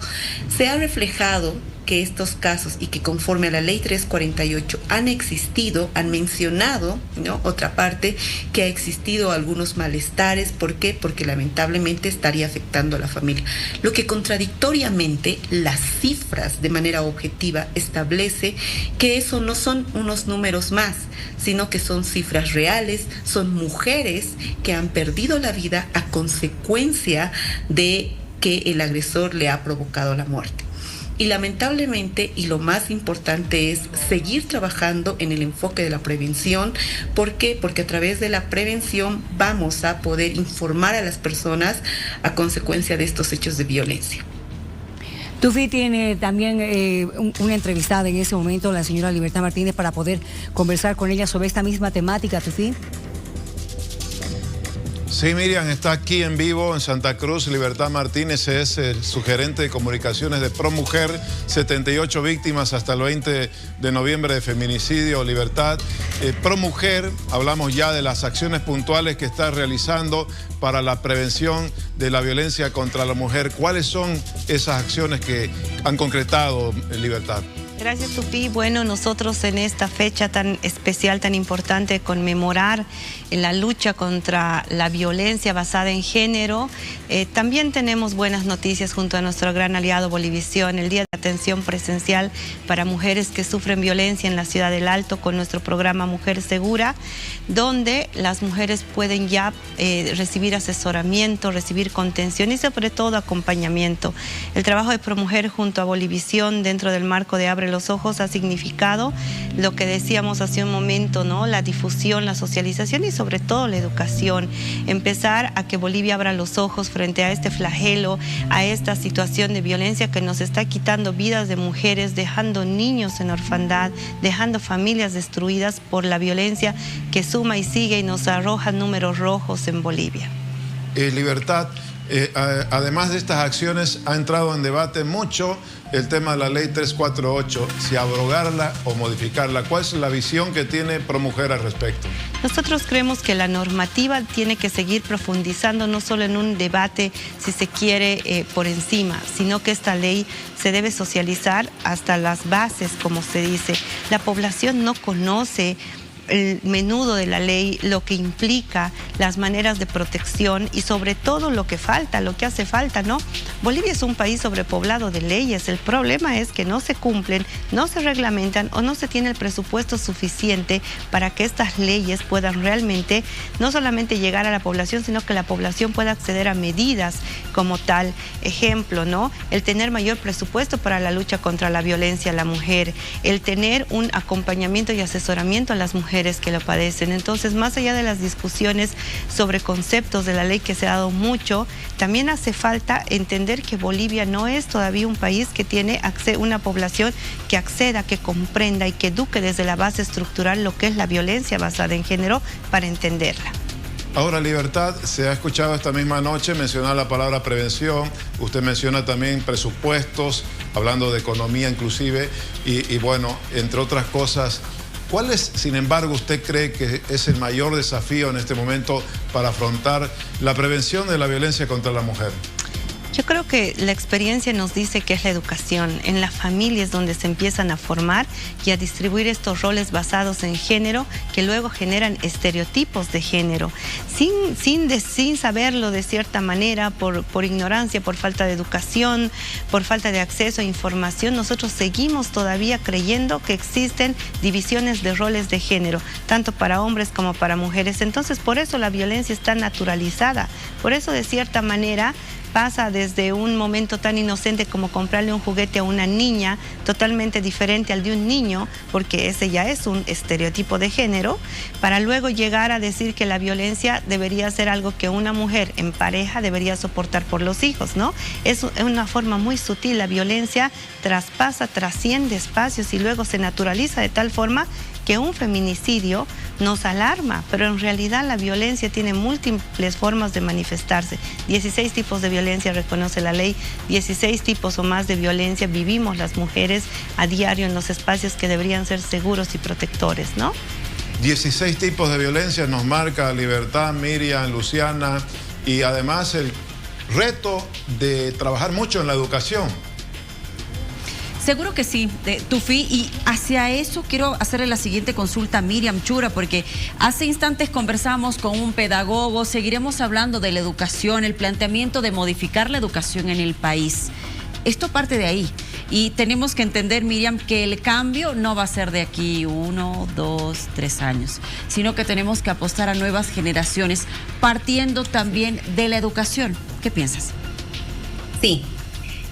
Se ha reflejado que estos casos y que conforme a la ley 348 han mencionado, ¿no?, otra parte, que ha existido algunos malestares. ¿Por qué? Porque lamentablemente estaría afectando a la familia. Lo que contradictoriamente las cifras de manera objetiva establece que eso no son unos números más, sino que son cifras reales, son mujeres que han perdido la vida a consecuencia de que el agresor le ha provocado la muerte. Y lamentablemente, y lo más importante es seguir trabajando en el enfoque de la prevención. ¿Por qué? Porque a través de la prevención vamos a poder informar a las personas a consecuencia de estos hechos de violencia. Tufi tiene también una entrevistada en ese momento, la señora Libertad Martínez, para poder conversar con ella sobre esta misma temática. Tufi. Sí, Miriam, está aquí en vivo en Santa Cruz. Libertad Martínez es su gerente de comunicaciones de ProMujer. 78 víctimas hasta el 20 de noviembre de feminicidio. Libertad, ProMujer, hablamos ya de las acciones puntuales que está realizando para la prevención de la violencia contra la mujer. ¿Cuáles son esas acciones que han concretado en Libertad? Gracias, Tupi. Bueno, nosotros en esta fecha tan especial, tan importante, conmemorar la lucha contra la violencia basada en género, también tenemos buenas noticias junto a nuestro gran aliado Bolivisión, el Día de Atención Presencial para mujeres que sufren violencia en la Ciudad del Alto con nuestro programa Mujer Segura, donde las mujeres pueden ya recibir asesoramiento, recibir contención y sobre todo acompañamiento. El trabajo de ProMujer junto a Bolivisión dentro del marco de Abre los Ojos ha significado lo que decíamos hace un momento, ¿no? La difusión, la socialización y sobre todo la educación. Empezar a que Bolivia abra los ojos frente a este flagelo, a esta situación de violencia que nos está quitando vidas de mujeres, dejando niños en orfandad, dejando familias destruidas por la violencia que suma y sigue y nos arroja números rojos en Bolivia. Libertad, además de estas acciones ha entrado en debate mucho el tema de la ley 348, si abrogarla o modificarla. ¿Cuál es la visión que tiene ProMujer al respecto? Nosotros creemos que la normativa tiene que seguir profundizando no solo en un debate, si se quiere, por encima, sino que esta ley se debe socializar hasta las bases, como se dice. La población no conoce el menudo de la ley, lo que implica, las maneras de protección y sobre todo lo que falta, lo que hace falta, ¿no? Bolivia es un país sobrepoblado de leyes. El problema es que no se cumplen, no se reglamentan o no se tiene el presupuesto suficiente para que estas leyes puedan realmente no solamente llegar a la población, sino que la población pueda acceder a medidas como tal. Ejemplo, ¿no? El tener mayor presupuesto para la lucha contra la violencia a la mujer, el tener un acompañamiento y asesoramiento a las mujeres que lo padecen. Entonces, más allá de las discusiones sobre conceptos de la ley que se ha dado mucho, también hace falta entender que Bolivia no es todavía un país que tiene una población que acceda, que comprenda y que eduque desde la base estructural lo que es la violencia basada en género para entenderla. Ahora, Libertad, se ha escuchado esta misma noche mencionar la palabra prevención, usted menciona también presupuestos, hablando de economía inclusive, y bueno, entre otras cosas. ¿Cuál es, sin embargo, usted cree que es el mayor desafío en este momento para afrontar la prevención de la violencia contra la mujer? Yo creo que la experiencia nos dice que es la educación. En las familias donde se empiezan a formar y a distribuir estos roles basados en género que luego generan estereotipos de género. Sin saberlo de cierta manera, por ignorancia, por falta de educación, por falta de acceso a información, nosotros seguimos todavía creyendo que existen divisiones de roles de género, tanto para hombres como para mujeres. Entonces, por eso la violencia está naturalizada. Por eso, de cierta manera, pasa desde un momento tan inocente como comprarle un juguete a una niña, totalmente diferente al de un niño, porque ese ya es un estereotipo de género, para luego llegar a decir que la violencia debería ser algo que una mujer en pareja debería soportar por los hijos, ¿no? Es una forma muy sutil. La violencia traspasa, trasciende espacios y luego se naturaliza de tal forma que un feminicidio nos alarma, pero en realidad la violencia tiene múltiples formas de manifestarse. 16 tipos de violencia reconoce la ley, 16 tipos o más de violencia vivimos las mujeres a diario en los espacios que deberían ser seguros y protectores, ¿no? 16 tipos de violencia nos marca Libertad, Miriam, Luciana, y además el reto de trabajar mucho en la educación. Seguro que sí, Tufi, y hacia eso quiero hacerle la siguiente consulta a Miriam Chura, porque hace instantes conversamos con un pedagogo, seguiremos hablando de la educación, el planteamiento de modificar la educación en el país. Esto parte de ahí y tenemos que entender, Miriam, que el cambio no va a ser de aquí 1, 2, 3 años, sino que tenemos que apostar a nuevas generaciones, partiendo también de la educación. ¿Qué piensas? Sí,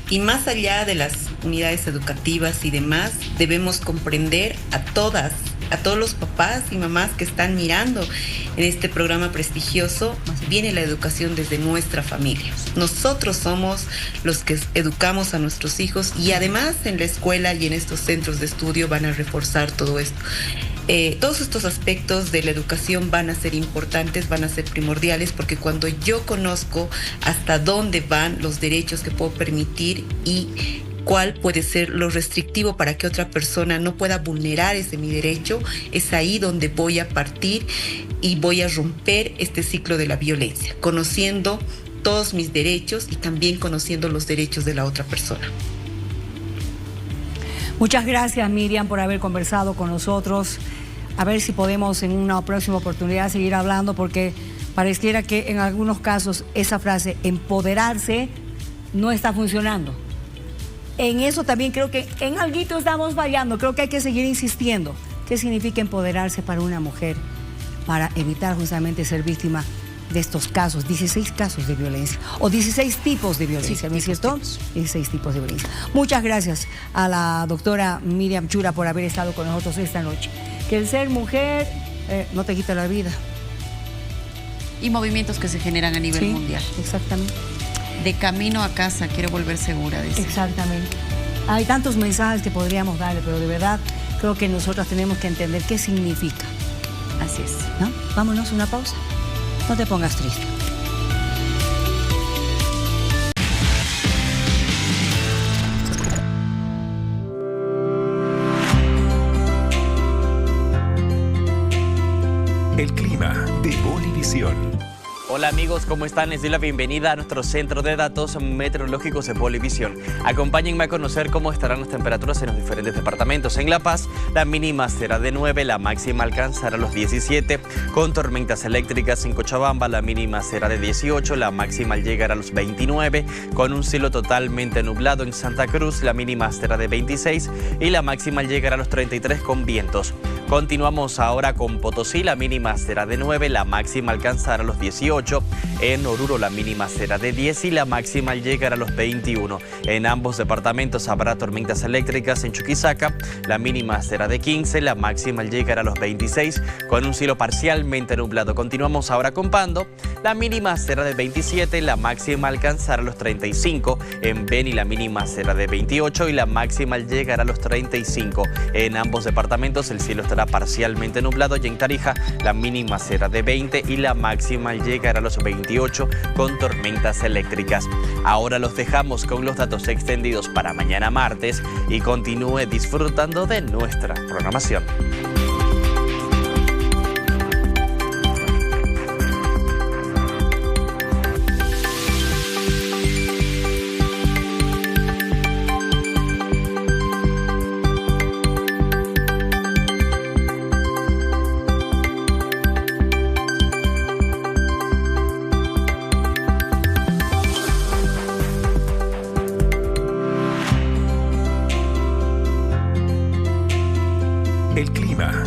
y más allá de las unidades educativas y demás, debemos comprender a todos los papás y mamás que están mirando en este programa prestigioso. Viene la educación desde nuestra familia. Nosotros somos los que educamos a nuestros hijos y además en la escuela y en estos centros de estudio van a reforzar todo esto. Todos estos aspectos de la educación van a ser importantes, van a ser primordiales, porque cuando yo conozco hasta dónde van los derechos que puedo permitir y cuál puede ser lo restrictivo para que otra persona no pueda vulnerar ese mi derecho, es ahí donde voy a partir y voy a romper este ciclo de la violencia, conociendo todos mis derechos y también conociendo los derechos de la otra persona. Muchas gracias, Miriam, por haber conversado con nosotros. A ver si podemos en una próxima oportunidad seguir hablando, porque pareciera que en algunos casos esa frase, empoderarse, no está funcionando. En eso también creo que en alguito estamos fallando. Creo que hay que seguir insistiendo. ¿Qué significa empoderarse para una mujer? Para evitar justamente ser víctima de estos casos, 16 casos de violencia, o 16 tipos de violencia, ¿no es cierto? 16 tipos de violencia. Muchas gracias a la doctora Miriam Chura por haber estado con nosotros esta noche. Que el ser mujer no te quita la vida. Y movimientos que se generan a nivel mundial. Exactamente. De camino a casa, quiero volver segura, dice. Exactamente. Hay tantos mensajes que podríamos darle, pero de verdad creo que nosotros tenemos que entender qué significa. Así es. ¿No? Vámonos a una pausa. No te pongas triste. El clima de Bolivisión. Hola amigos, ¿cómo están? Les doy la bienvenida a nuestro centro de datos meteorológicos de Bolivisión. Acompáñenme a conocer cómo estarán las temperaturas en los diferentes departamentos. En La Paz, la mínima será de 9, la máxima alcanzará los 17. Con tormentas eléctricas en Cochabamba, la mínima será de 18, la máxima llegará a los 29. Con un cielo totalmente nublado en Santa Cruz, la mínima será de 26 y la máxima llegará a los 33 con vientos. Continuamos ahora con Potosí, la mínima será de 9, la máxima alcanzará los 18. En Oruro la mínima será de 10 y la máxima llegará a los 21. En ambos departamentos habrá tormentas eléctricas. En Chuquisaca la mínima será de 15, la máxima llegará a los 26 con un cielo parcialmente nublado. Continuamos ahora con Pando, la mínima será de 27, la máxima alcanzará los 35. En Beni la mínima será de 28 y la máxima llegará a los 35. En ambos departamentos el cielo estará parcialmente nublado y en Tarija la mínima será de 20 y la máxima llegará a los 28 con tormentas eléctricas. Ahora los dejamos con los datos extendidos para mañana martes y continúe disfrutando de nuestra programación. El clima